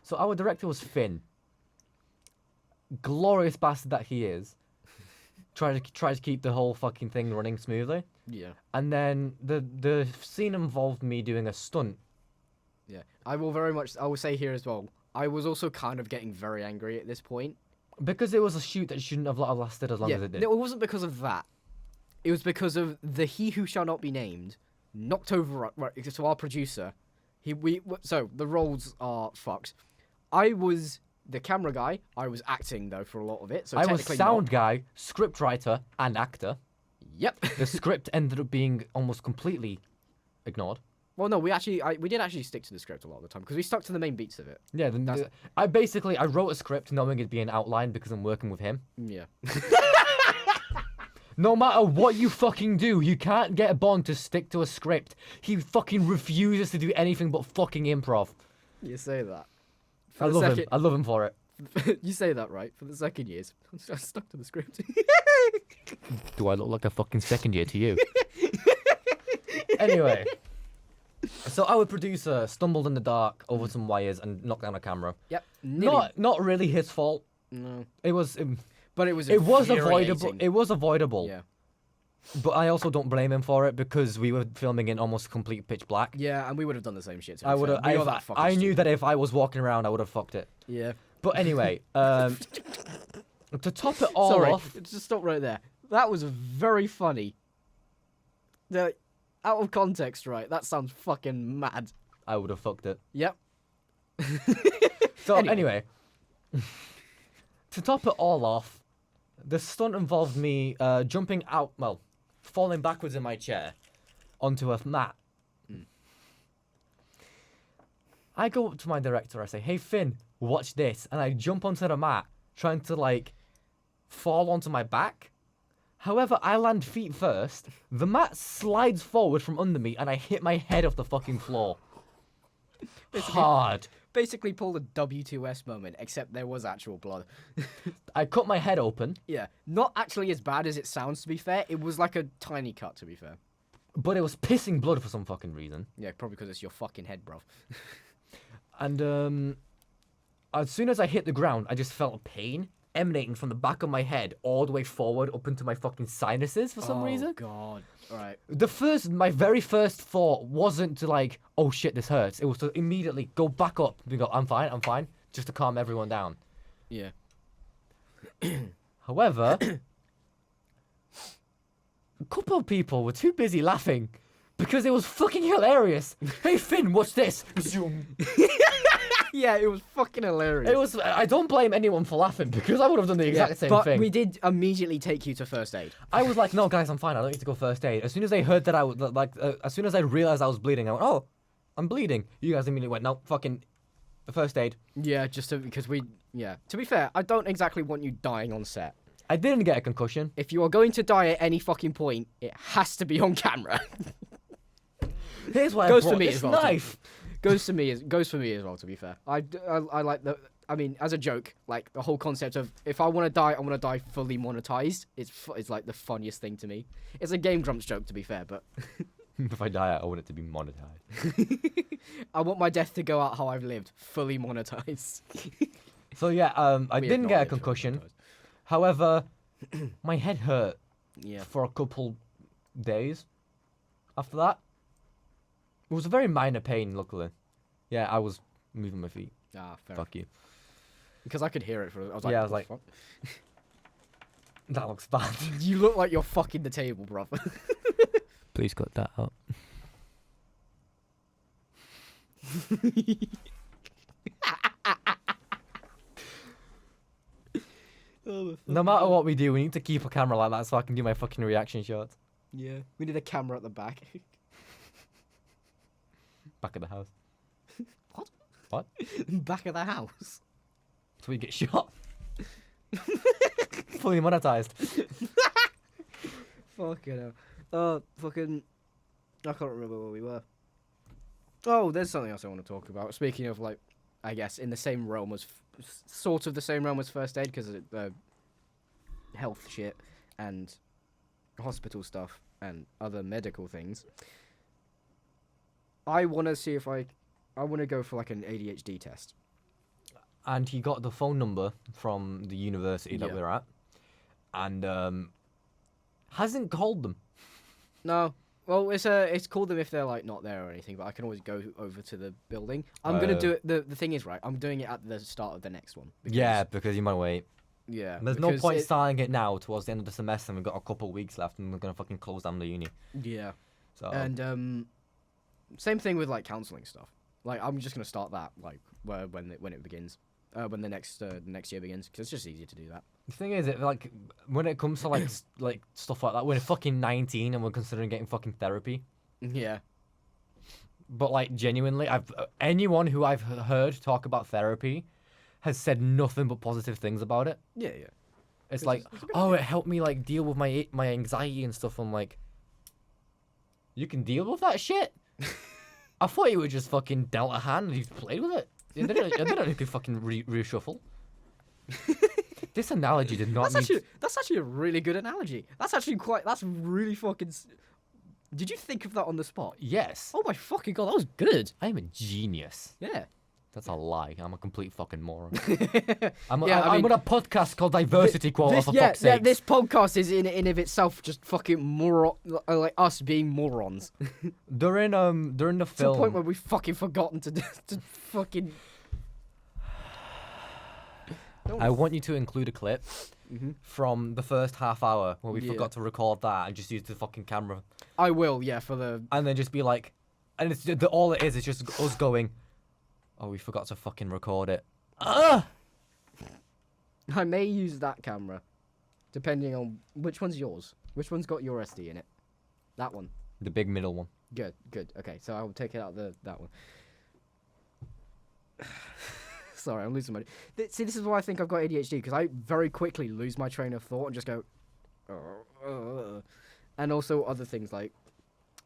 So our director was Finn. Glorious bastard that he is. Try to keep the whole fucking thing running smoothly. Yeah. And then the scene involved me doing a stunt. Yeah. I will say here as well. I was also kind of getting very angry at this point. Because it was a shoot that shouldn't have lasted as long Yeah. as it did. No, it wasn't because of that. It was because of the he who shall not be named knocked over so our producer. So the roles are fucked. I was the camera guy. I was acting though for a lot of it. So I was technically sound not. guy, script writer, and actor. Yep. The script ended up being almost completely ignored. Well, no, we did actually stick to the script a lot of the time because we stuck to the main beats of it. Yeah, I wrote a script knowing it'd be an outline because I'm working with him. Yeah. No matter what you fucking do, you can't get Bond to stick to a script. He fucking refuses to do anything but fucking improv. You say that. I love him. I love him for it. You say that, right? For the second years, I stuck to the script. Do I look like a fucking second year to you? Anyway. So our producer stumbled in the dark over some wires and knocked down a camera. Yep. Not really his fault. No. It was. But it was. It was avoidable. It was avoidable. Yeah. But I also don't blame him for it because we were filming in almost complete pitch black. Yeah, and we would have done the same shit. I would have. I knew that if I was walking around, I would have fucked it. Yeah. But anyway, to top it all off. Just stop right there. That was very funny. Out of context, right? That sounds fucking mad. I would have fucked it. Yep. So anyway, to top it all off, the stunt involved me jumping out, falling backwards in my chair onto a mat. I go up to my director, I say, "Hey Finn, watch this," and I jump onto the mat, trying to fall onto my back. However, I land feet first, the mat slides forward from under me, and I hit my head off the fucking floor. Hard. Basically pulled a W2S moment, except there was actual blood. I cut my head open. Yeah. Not actually as bad as it sounds, to be fair. It was like a tiny cut, to be fair. But it was pissing blood for some fucking reason. Yeah, probably because it's your fucking head, bruv. And, as soon as I hit the ground, I just felt a pain emanating from the back of my head all the way forward up into my fucking sinuses for some reason. Oh, God. All right. My very first thought wasn't to oh shit, this hurts. It was to immediately go back up and go, I'm fine, just to calm everyone down. Yeah. However, a couple of people were too busy laughing because it was fucking hilarious. Hey Finn, watch this. Yeah, it was fucking hilarious. It was. I don't blame anyone for laughing because I would have done the exact same thing. But we did immediately take you to first aid. I was like, no, guys, I'm fine. I don't need to go first aid. As soon as they heard that I was as soon as I realized I was bleeding, I went, oh, I'm bleeding. You guys immediately went, no, fucking first aid. Yeah, because we. Yeah. To be fair, I don't exactly want you dying on set. I didn't get a concussion. If you are going to die at any fucking point, it has to be on camera. Here's why Goes I for brought me this as well, knife. Goes for me as well. To be fair, I like the. I mean, as a joke, the whole concept of if I want to die, I want to die fully monetized. It's like the funniest thing to me. It's a Game Grumps joke, to be fair, but if I die, I want it to be monetized. I want my death to go out how I've lived, fully monetized. So yeah, I didn't get a concussion. However, my head hurt. Yeah. For a couple days. After that, it was a very minor pain. Luckily, yeah, I was moving my feet. Ah, fair. Fuck you. Because I could hear it. I was like, yeah, I was like, fuck? That looks bad. You look like you're fucking the table, bro. Please cut that out. No matter what we do, we need to keep a camera like that so I can do my fucking reaction shots. Yeah. We need a camera at the back. Back of the house. What? What? Back of the house. So we get shot. Fully monetized. Fucking hell. Fucking. I can't remember where we were. Oh, there's something else I want to talk about. Speaking of, I guess, in the same realm as. Sort of the same realm as first aid, because health shit and hospital stuff and other medical things. I want to see if I want to go for an ADHD test. And he got the phone number from the university that we're at, and hasn't called them. No. Well, it's called them if they're not there or anything, but I can always go over to the building. I'm gonna do it. The thing is, right, I'm doing it at the start of the next one. Because you might wait. Yeah. There's no point starting it now towards the end of the semester, and we've got a couple of weeks left, and we're gonna fucking close down the uni. Yeah. So. And same thing with counseling stuff. I'm just gonna start that when it begins, when the next year begins, because it's just easier to do that. The thing is, when it comes to stuff like that, we're fucking 19 and we're considering getting fucking therapy. Yeah. But like genuinely, anyone who I've heard talk about therapy has said nothing but positive things about it. Yeah. It's like, oh, it helped me like deal with my anxiety and stuff. I'm like, you can deal with that shit? I thought you were just fucking dealt a hand and you played with it. I didn't know you could fucking reshuffle. This analogy did not That's actually a really good analogy. That's really fucking... Did you think of that on the spot? Yes. Oh my fucking god, that was good. I am a genius. Yeah. That's a lie. I'm a complete fucking moron. Yeah, I'm on a podcast called Diversity Quota, for fuck's sake. Yeah, this podcast is in of itself just fucking like us being morons. During the To the film, point where we've fucking forgotten to fucking... I want you to include a clip from the first half hour where we forgot to record that and just use the fucking camera. I will, yeah, for the... And then just be like, and it's all it is just us going, oh, we forgot to fucking record it. I may use that camera, depending on which one's yours. Which one's got your SD in it? That one. The big middle one. Good. Okay, so I'll take it out that one. Sorry, I'm losing my... See, this is why I think I've got ADHD, because I very quickly lose my train of thought and just go... And also other things like...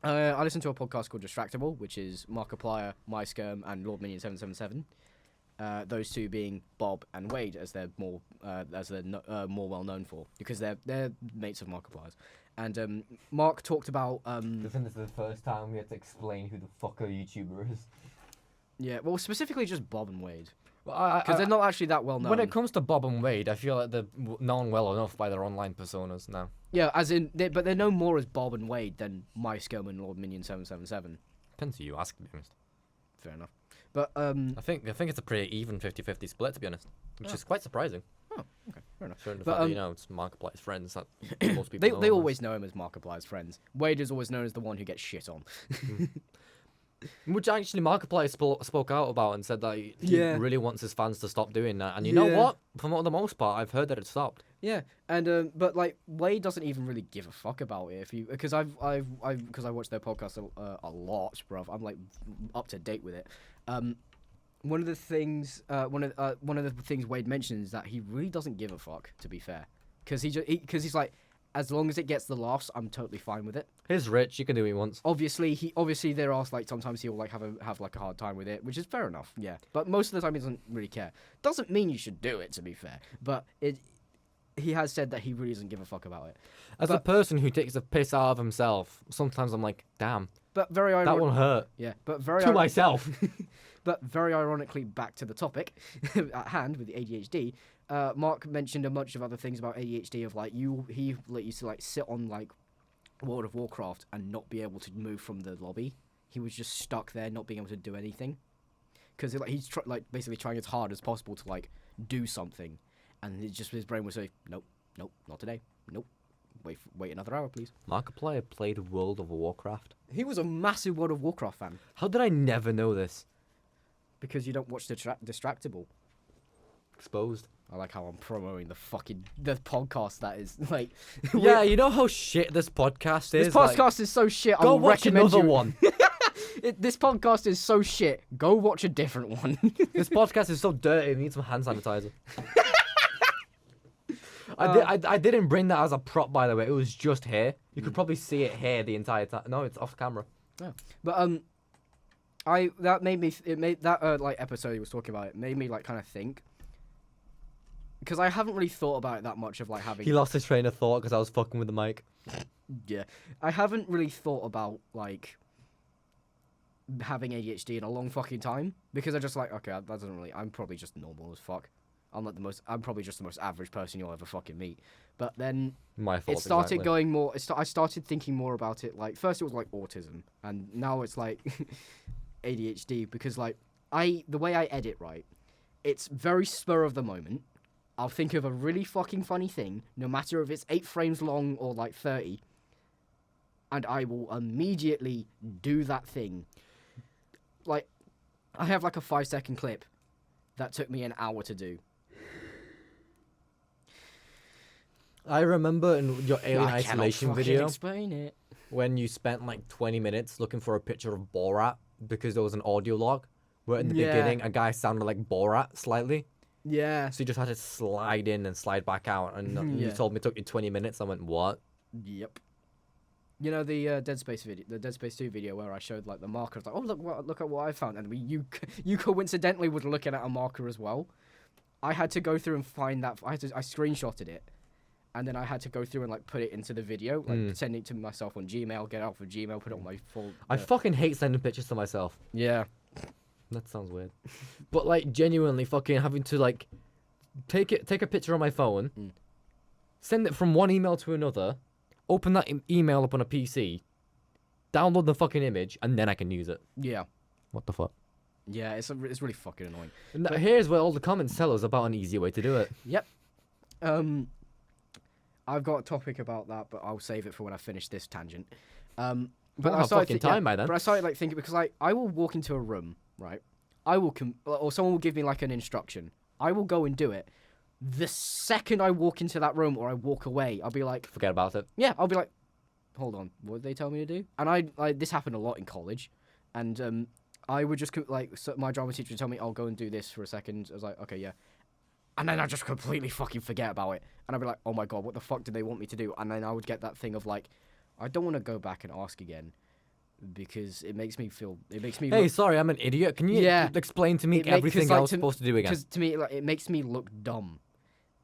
I listen to a podcast called Distractable, which is Markiplier, MySkerm, and Lord Minion 777. Those two being Bob and Wade, as they're more more well known for, because they're mates of Markiplier's. And Mark talked about... I think this is the first time we had to explain who the fuck a YouTuber is. Yeah, well, specifically just Bob and Wade. Because Because they're not actually that well known. When it comes to Bob and Wade, I feel like they're known well enough by their online personas now. Yeah, as in, but they're known more as Bob and Wade than MySkerm and Lord Minion 777. Depends who you ask, to be honest. Fair enough. But I think it's a pretty even 50-50 split, to be honest, which is quite surprising. Oh, okay, fair enough. Showing the But, fact that, it's Markiplier's friends that most people know they him always know him as Markiplier's friends. Wade is always known as the one who gets shit on. as. Which actually Markiplier spoke out about and said that he really wants his fans to stop doing that. And you know what? For the most part, I've heard that it stopped. Yeah, and but like Wade doesn't even really give a fuck about it because I watch their podcast a lot, bruv. I'm like up to date with it. One of the things Wade mentions is that he really doesn't give a fuck. To be fair, because he's like, as long as it gets the laughs, I'm totally fine with it. He's rich; you can do what he wants. Obviously there are like sometimes he'll like have like a hard time with it, which is fair enough. Yeah, but most of the time he doesn't really care. Doesn't mean you should do it, to be fair, but he has said that he really doesn't give a fuck about it. As a person who takes a piss out of himself, sometimes I'm like, damn, but very that one hurt. Yeah, but very to myself. But very ironically, back to the topic at hand with the ADHD. Mark mentioned a bunch of other things about ADHD of like he used to like sit on like World of Warcraft and not be able to move from the lobby. He was just stuck there, not being able to do anything, because he's basically trying as hard as possible to like do something, and his brain would say nope, not today, nope. Wait another hour, please. Markiplier played World of Warcraft. He was a massive World of Warcraft fan. How did I never know this? Because you don't watch Distractable. Exposed. I like how I'm promoting the podcast that is like. Yeah, you know how shit this podcast is. This podcast is so shit. Go I'll watch recommend another you... one. This podcast is so shit. Go watch a different one. This podcast is so dirty. It needs some hand sanitizer. I didn't bring that as a prop, by the way. It was just here. You could probably see it here the entire time. No, it's off camera. Yeah. But episode he was talking about, it made me like kind of think, because I haven't really thought about it that much of like having. He lost his train of thought because I was fucking with the mic. Yeah, I haven't really thought about like having ADHD in a long fucking time, because I just like, okay, that doesn't really. I'm probably just normal as fuck. I'm probably just the most average person you'll ever fucking meet. But then it started going more. I started thinking more about it. Like first it was like autism, and now it's like ADHD, because like the way I edit, right, it's very spur of the moment. I'll think of a really fucking funny thing, no matter if it's 8 frames long or like 30, and I will immediately do that thing. Like, I have like a 5-second clip that took me an hour to do. I remember in your Alien Isolation video, explain it. when you spent like 20 minutes looking for a picture of Borat because there was an audio log where in the beginning a guy sounded like Borat slightly. Yeah. So you just had to slide in and slide back out. And you Yeah. told me it took you 20 minutes. I went, what? Yep. You know the Dead Space video, the Dead Space 2 video where I showed like the marker. I was like, oh look at what I found, and you coincidentally was looking at a marker as well. I had to go through and find that. I screenshotted it, and then I had to go through and like put it into the video, like send it to myself on Gmail, get it off of Gmail, put it on my full. I fucking hate sending pictures to myself. Yeah. That sounds weird. But like genuinely fucking having to like take a picture on my phone, send it from one email to another, open that email up on a PC, download the fucking image, and then I can use it. Yeah. What the fuck? Yeah, it's really fucking annoying. And here's where all the comments tell us about an easier way to do it. Yep. I've got a topic about that, but I'll save it for when I finish this tangent. But I started fucking time by then. But I started like thinking because I will walk into a room, right? Or someone will give me like an instruction. I will go and do it. The second I walk into that room or I walk away, I'll be like, Forget about it. yeah, I'll be like, hold on, what did they tell me to do? And this happened a lot in college, and I would just so my drama teacher would tell me, I'll go and do this for a second. I was like, okay, yeah. And then I just completely fucking forget about it. And I'd be like, oh my god, what the fuck did they want me to do? And then I would get that thing of like, I don't want to go back and ask again. Because it makes me feel. Hey, sorry, I'm an idiot. Can you explain to me everything I was supposed to do again? Because to me, like, it makes me look dumb,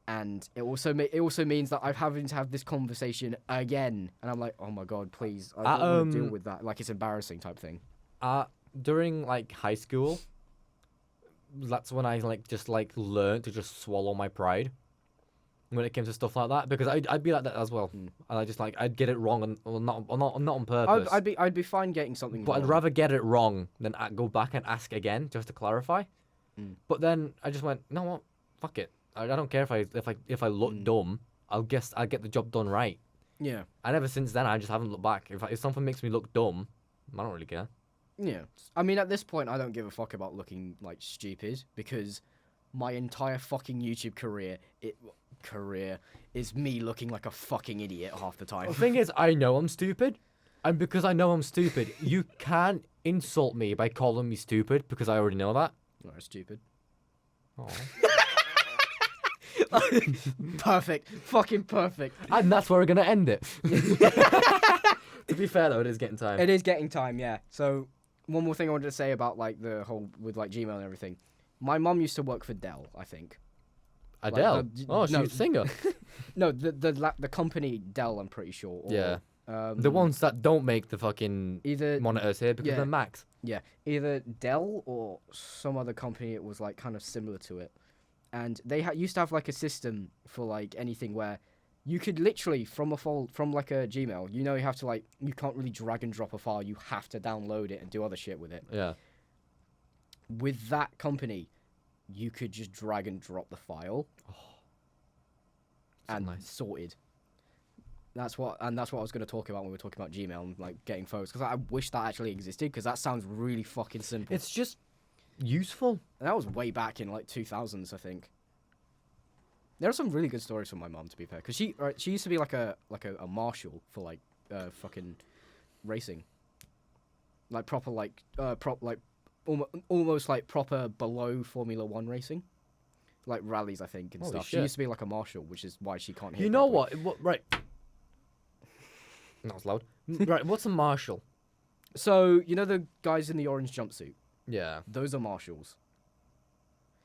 and it also means that I'm having to have this conversation again, and I'm like, oh my god, please, I don't want to deal with that. Like, it's embarrassing type thing. During like high school, that's when I just learned to just swallow my pride. When it came to stuff like that, because I'd be like that as well. And I just I'd get it wrong, and well, not on purpose. I'd be fine getting something but wrong. I'd rather get it wrong than go back and ask again just to clarify. But then I just went, no, what? Fuck it. I don't care if I look dumb. I'll get the job done right. Yeah. And ever since then, I just haven't looked back. If something makes me look dumb, I don't really care. Yeah. I mean, at this point, I don't give a fuck about looking like stupid because my entire fucking YouTube career is me looking like a fucking idiot half the time. The thing is, I know I'm stupid, and because I know I'm stupid, you can't insult me by calling me stupid because I already know that. No, stupid. Aww. Perfect. Fucking perfect. And that's where we're gonna end it. To be fair though, it is getting time. It is getting time, yeah. So, one more thing I wanted to say about like the whole with like Gmail and everything. My mum used to work for Dell, I think. Adele? She's a singer. No, the company Dell, I'm pretty sure. Or, yeah. The ones that don't make the fucking either monitors here because they're Macs. Yeah, either Dell or some other company. It was like kind of similar to it, and they used to have like a system for like anything where you could literally from like a Gmail. You know, you have to like you can't really drag and drop a file. You have to download it and do other shit with it. Yeah. With that company, you could just drag and drop the file, and sorted. That's what I was going to talk about when we were talking about Gmail and like getting photos, because I wish that actually existed, because that sounds really fucking simple. It's just useful. And that was way back in like 2000s, I think. There are some really good stories from my mom, to be fair, because she used to be like a marshal for like fucking racing, like proper almost like proper below Formula 1 racing. Like rallies, I think, and Holy stuff. shit. She used to be like a marshal, which is why she can't hear You know properly. what? Right. That was loud. Right, what's a marshal? So, you know the guys in the orange jumpsuit? Yeah. Those are marshals.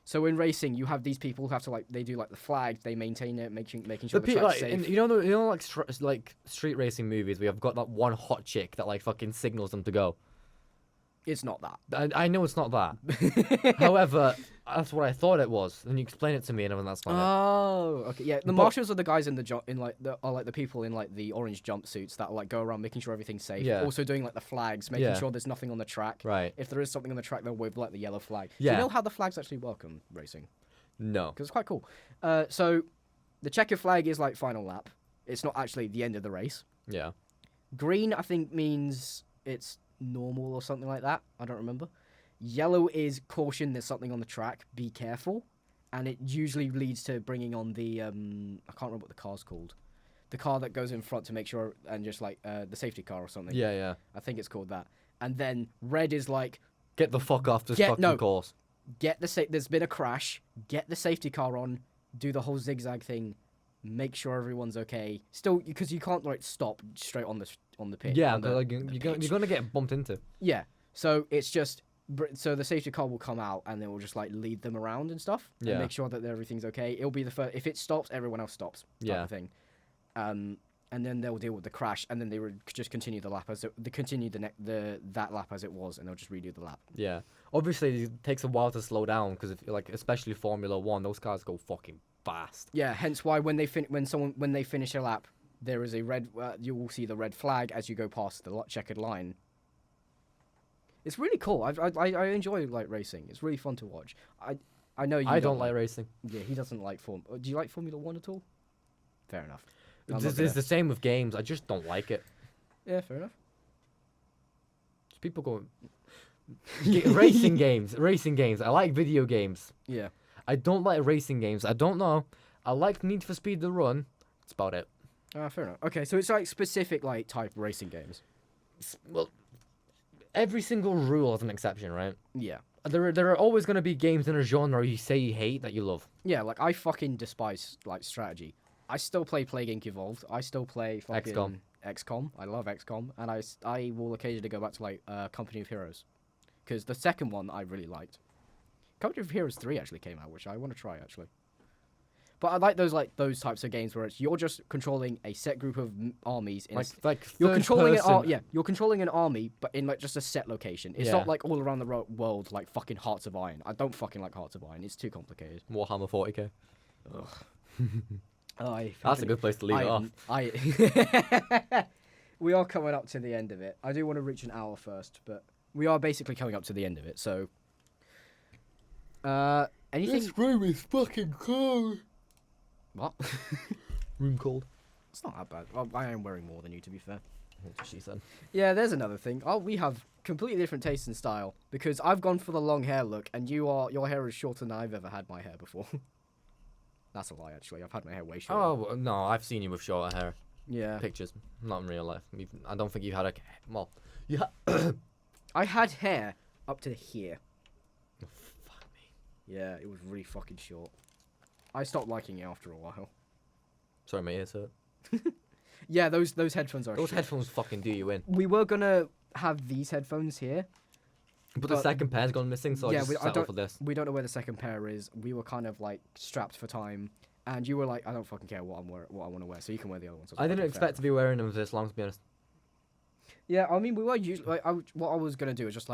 So in racing, you have these people who have to they do like the flag, they maintain it, making sure the track's safe. You know, like street racing movies, we have got that one hot chick that like fucking signals them to go. It's not that. I know it's not that. However, that's what I thought it was. And you explain it to me, and then that's fine. Oh, okay, yeah. The marshals are the guys in the people in like the orange jumpsuits that like go around making sure everything's safe. Yeah. Also doing like the flags, making sure there's nothing on the track. Right. If there is something on the track, they'll wave like the yellow flag. Yeah. Do you know how the flags actually work on racing? No. Because it's quite cool. So the checkered flag is like final lap. It's not actually the end of the race. Yeah. Green, I think, means it's normal or something like that. I don't remember. Yellow is caution, there's something on the track, be careful. And it usually leads to bringing on the, I can't remember what the car's called. The car that goes in front to make sure, and just like the safety car or something. Yeah, yeah. I think it's called that. and then red is like, Get the fuck off this Get- fucking no. course. there's been a crash, get the safety car on, do the whole zigzag thing, make sure everyone's okay. Still, because you can't like stop straight on the pit. Yeah, on the- like, the you're pitch. gonna get bumped into. Yeah, so it's just so the safety car will come out and they will just like lead them around and stuff. Yeah. And make sure that everything's okay. It'll be the first. If it stops, everyone else stops. Type Yeah. of thing. And then they'll deal with the crash, and then they would just continue the lap that lap as it was, and they'll just redo the lap. Yeah. Obviously, it takes a while to slow down because, like, especially Formula One, those cars go fucking fast. Yeah, hence why when they finish a lap, there is a red. You will see the red flag as you go past the checkered line. It's really cool. I enjoy like racing. It's really fun to watch. I know you. I don't like racing. Yeah, he doesn't like Do you like Formula One at all? Fair enough. It's the same with games. I just don't like it. Yeah, fair enough. People go racing games. Racing games. I like video games. Yeah. I don't like racing games. I don't know. I like Need for Speed The Run. That's about it. Fair enough. Okay, so it's like specific like type racing games. Well, every single rule has an exception, right? Yeah. There are always going to be games in a genre you say you hate that you love. Yeah, like I fucking despise like strategy. I still play Plague Inc. Evolved. I still play fucking XCOM. I love XCOM, and I will occasionally go back to like Company of Heroes, because the second one I really liked. Company of Heroes 3 actually came out, which I want to try actually. But I like those types of games where it's you're just controlling a set group of armies in you're controlling you're controlling an army, but in like just a set location. It's not like all around the world like fucking Hearts of Iron. I don't fucking like Hearts of Iron. It's too complicated. Warhammer 40k. That's a good place to leave it off. We are coming up to the end of it. I do want to reach an hour first, but we are basically coming up to the end of it. So, anything? This room is fucking cold. What? Room cold. It's not that bad. Well, I am wearing more than you, to be fair. That's what she said. Yeah, there's another thing. We have completely different taste and style, because I've gone for the long hair look, and your hair is shorter than I've ever had my hair before. That's a lie, actually. I've had my hair way shorter. Oh, no, I've seen you with shorter hair. Yeah. Pictures, not in real life. I don't think you had a... Well, you I had hair up to here. Oh, fuck me. Yeah, it was really fucking short. I stopped liking it after a while. Sorry, my ears hurt. Yeah, those headphones are Those shit. headphones fucking do you in. We were gonna have these headphones here. But the second pair's gone missing, so I just settled for this. We don't know where the second pair is. We were kind of like strapped for time, and you were like, "I don't fucking care what I want to wear, so you can wear the other ones." I didn't expect to be wearing them this long, to be honest. Yeah, I mean, we were usually like, what I was gonna do is just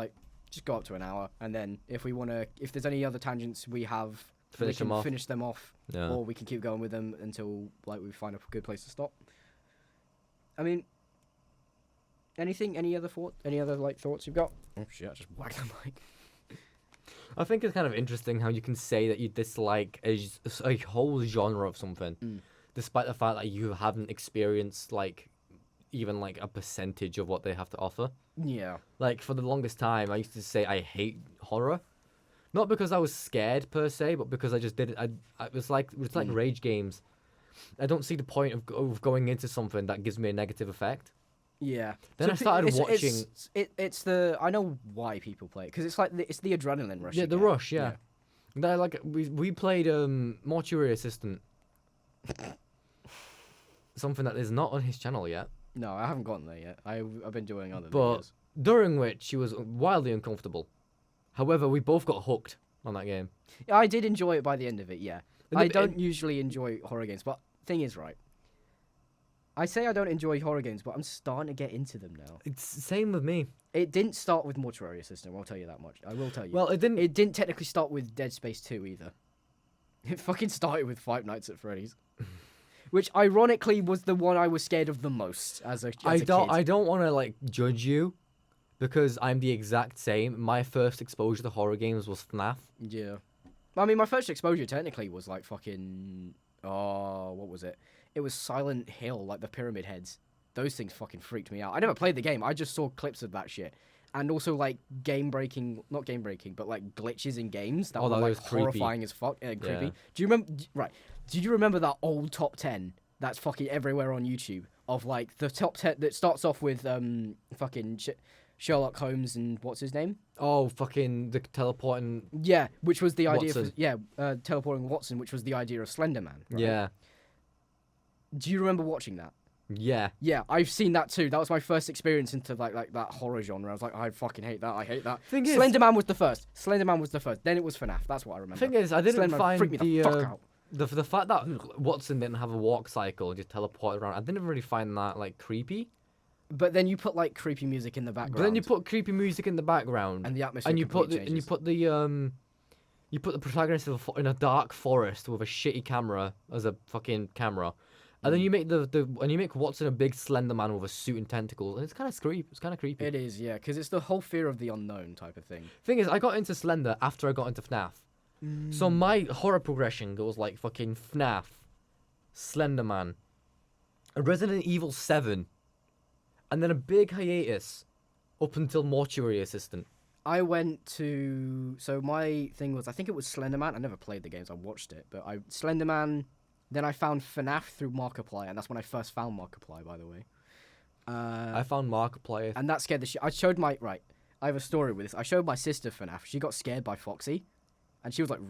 go up to an hour, and then if there's any other tangents we have, Finish them off, Yeah. or we can keep going with them until like we find a good place to stop. I mean, any other thoughts you've got? Oh shit! I just whacked the mic. I think it's kind of interesting how you can say that you dislike a whole genre of something, despite the fact that you haven't experienced like even like a percentage of what they have to offer. Yeah. Like for the longest time, I used to say I hate horror, not because I was scared per se, but because I just did it. It's like rage games. I don't see the point of going into something that gives me a negative effect. Yeah. Then I started watching. It's the I know why people play it, because it's like it's the adrenaline rush. Yeah, you the get. rush. Yeah. They're like we played Mortuary Assistant, something that is not on his channel yet. No, I haven't gotten there yet. I've been doing other But videos. during which she was wildly uncomfortable. However, we both got hooked on that game. Yeah, I did enjoy it by the end of it. Yeah. And I don't usually enjoy horror games, but thing is, right. I say I don't enjoy horror games, but I'm starting to get into them now. It's the same with me. It didn't start with Mortuary Assistant, I'll tell you that much. I will tell you. Well, it didn't. It didn't technically start with Dead Space 2 either. It fucking started with Five Nights at Freddy's. Which ironically was the one I was scared of the most as a kid. I don't want to like judge you, because I'm the exact same. My first exposure to horror games was FNAF. Yeah. I mean, my first exposure technically was like fucking... Oh, what was it? It was Silent Hill, like the Pyramid Heads. Those things fucking freaked me out. I never played the game. I just saw clips of that shit. And also like not game breaking, but like glitches in games that were that like was creepy. horrifying as fuck and creepy. Yeah. Do you remember? Right. Did you remember that old top 10 that's fucking everywhere on YouTube of like the top 10 that starts off with fucking shit. Sherlock Holmes and what's his name? Oh, fucking the teleporting. Yeah, which was the idea. Watson. Teleporting Watson, which was the idea of Slender Man. Right? Yeah. Do you remember watching that? Yeah. Yeah, I've seen that too. That was my first experience into like that horror genre. I was like, I fucking hate that. I hate that. Slender Man was the first. Then it was FNAF. That's what I remember. Thing is, I didn't Slender Man find freaked me the fuck out. the fact that Watson didn't have a walk cycle and just teleported around. I didn't really find that like creepy. But then you put like creepy music in the background. But then you put creepy music in the background, and the atmosphere. And you put the protagonist in a dark forest with a shitty camera as a fucking camera. And then you make you make Watson a big slender man with a suit and tentacles, and it's kind of creepy. It's kind of creepy. It is, yeah, because it's the whole fear of the unknown type of thing. Thing is, I got into Slender after I got into FNAF, so my horror progression goes like fucking FNAF, Slender Man, Resident Evil 7, and then a big hiatus up until Mortuary Assistant. I went to my thing was I think it was Slender Man. I never played the games. I watched it, but Slender Man. Then I found FNAF through Markiplier, and that's when I first found Markiplier, by the way. I found Markiplier. And that scared the shit. I have a story with this. I showed my sister FNAF. She got scared by Foxy, and she was like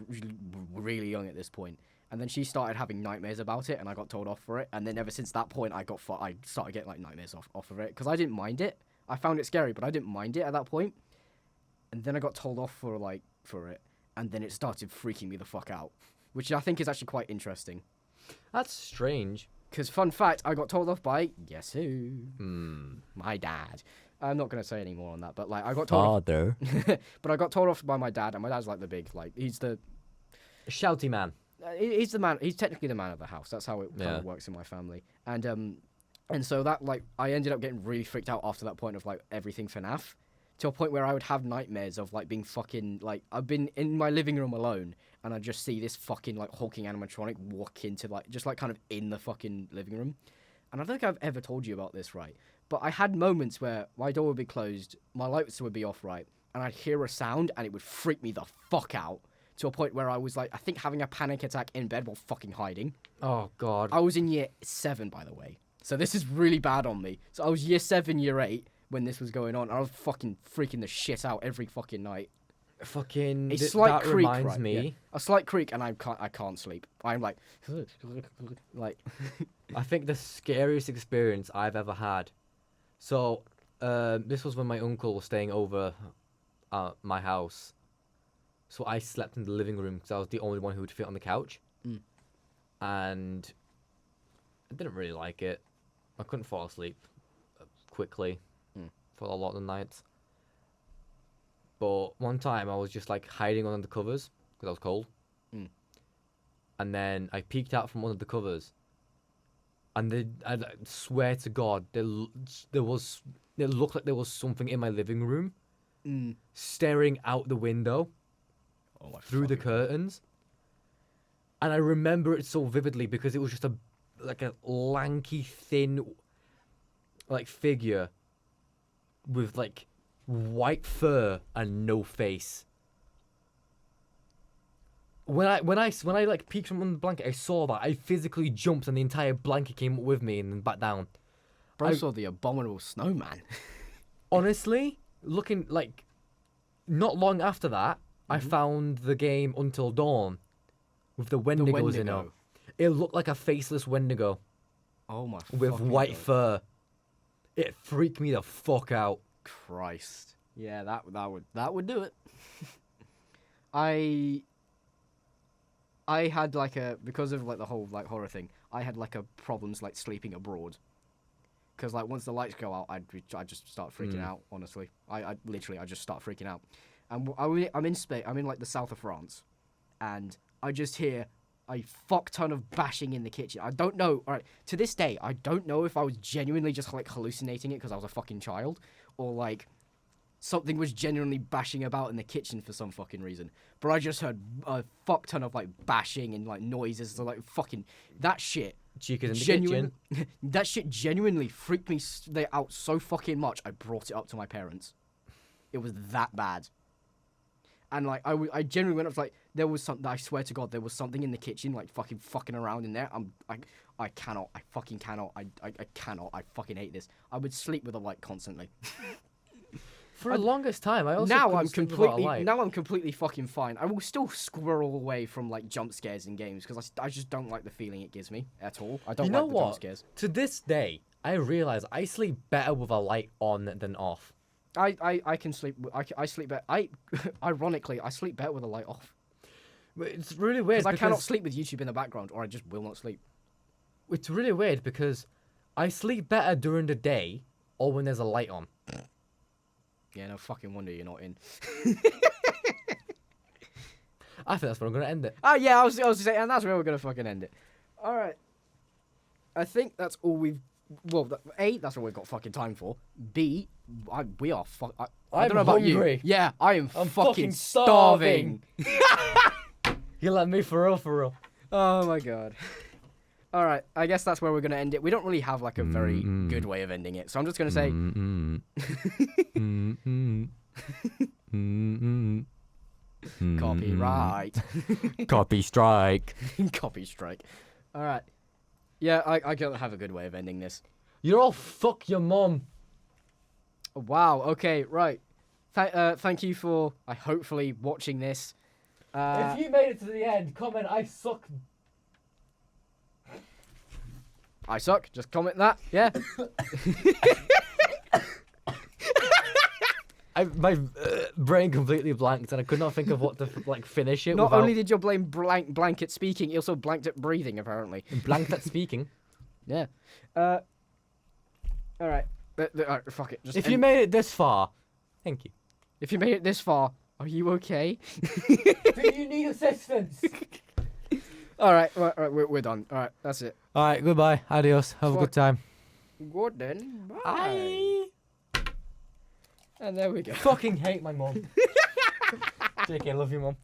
really young at this point. And then she started having nightmares about it, and I got told off for it. And then ever since that point, I started getting like nightmares off of it because I didn't mind it. I found it scary, but I didn't mind it at that point. And then I got told off for it, and then it started freaking me the fuck out, which I think is actually quite interesting. That's strange. Because, fun fact, I got told off by, guess who? My dad. I'm not going to say any more on that, but, like, I got told off. But I got told off by my dad, and my dad's, like, the big, like, he's the... Shouty man. He's the man, he's technically the man of the house. That's how it kind of works in my family. And so that, like, I ended up getting really freaked out after that point of, like, everything FNAF. To a point where I would have nightmares of, like, being fucking, like, I've been in my living room alone, and I just see this fucking, like, hulking animatronic walk into, like, just, like, kind of in the fucking living room. And I don't think I've ever told you about this, right? But I had moments where my door would be closed, my lights would be off, right? And I'd hear a sound, and it would freak me the fuck out. To a point where I was, like, I think having a panic attack in bed while fucking hiding. Oh, God. I was in year 7, by the way. So this is really bad on me. So I was year 7, year 8. When this was going on, I was fucking freaking the shit out every fucking night. Fucking a slight that creak reminds me. Yeah. A slight creak, and I can't sleep. I'm like, I think the scariest experience I've ever had. So, this was when my uncle was staying over at my house. So I slept in the living room because I was the only one who would fit on the couch, and I didn't really like it. I couldn't fall asleep quickly. For a lot of the nights. But one time I was just like hiding under the covers because I was cold. And then I peeked out from under the covers. And I swear to God, it looked like there was something in my living room staring out the window through the curtains. And I remember it so vividly because it was just a lanky, thin, like figure with like white fur and no face. When I like peeked from under the blanket, I saw that. I physically jumped and the entire blanket came up with me and then back down. Bro, I saw the abominable snowman. Honestly, looking like not long after that, I found the game Until Dawn with the Wendigos in it. It looked like a faceless Wendigo. Oh my! With white fur. It freaked me the fuck out. Christ. Yeah, that would do it. I had like because of like the whole like horror thing, I had like problems like sleeping abroad. Because like once the lights go out, I'd just start freaking out. Honestly, I just start freaking out. And I'm in Spain. I'm in like the south of France, and I just hear a fuck ton of bashing in the kitchen. I don't know. All right, to this day, I don't know if I was genuinely just like hallucinating it because I was a fucking child, or like something was genuinely bashing about in the kitchen for some fucking reason. But I just heard a fuck ton of like bashing and like noises. So like fucking that shit. Chicken in the kitchen. That shit genuinely freaked me out so fucking much. I brought it up to my parents. It was that bad. And like I genuinely went up to, like, there was something. I swear to God, there was something in the kitchen like fucking around in there. I cannot. I fucking cannot. I cannot. I fucking hate this. I would sleep with a light constantly. For the longest time, I also now couldn't I'm sleep without a completely light. now I'm completely fucking fine. I will still squirrel away from like jump scares in games because I just don't like the feeling it gives me at all. I don't You know like the jump what? scares. To this day, I realize I sleep better with a light on than off. I can sleep. I sleep better. Ironically, I sleep better with the light off It's really weird because I cannot sleep with YouTube in the background, or I just will not sleep. It's really weird because I sleep better during the day or when there's a light on. Yeah, no fucking wonder you're not in. I think that's where I'm gonna end it. Oh yeah, I was saying, and that's where we're gonna fucking end it. All right. I think that's all we've. Well, A, that's all we've got fucking time for. B, we are I I'm don't know about hungry. you. Yeah, I'm I'm fucking fucking starving. You let me for real. Oh my god. All right, I guess that's where we're gonna end it. We don't really have like a very good way of ending it, so I'm just gonna say. Copyright. Copy strike. Copy strike. All right. Yeah, I don't have a good way of ending this. You're all fuck your mom. Wow. Okay. Right. Thank you for hopefully watching this. If you made it to the end, comment I suck. I suck. Just comment that. Yeah. My brain completely blanked and I could not think of what to finish it. Not without... only did your brain blank at speaking, you also blanked at breathing. Apparently. blanked at speaking. Yeah. All right. All right. Fuck it. Just If you made it this far, thank you. If you made it this far, are you okay? Do you need assistance? All right. We're done. All right. That's it. All right. Goodbye. Adios. Have a good time. Good then. Bye. Bye. And there we go. Fucking hate my mom. JK, love you, mom.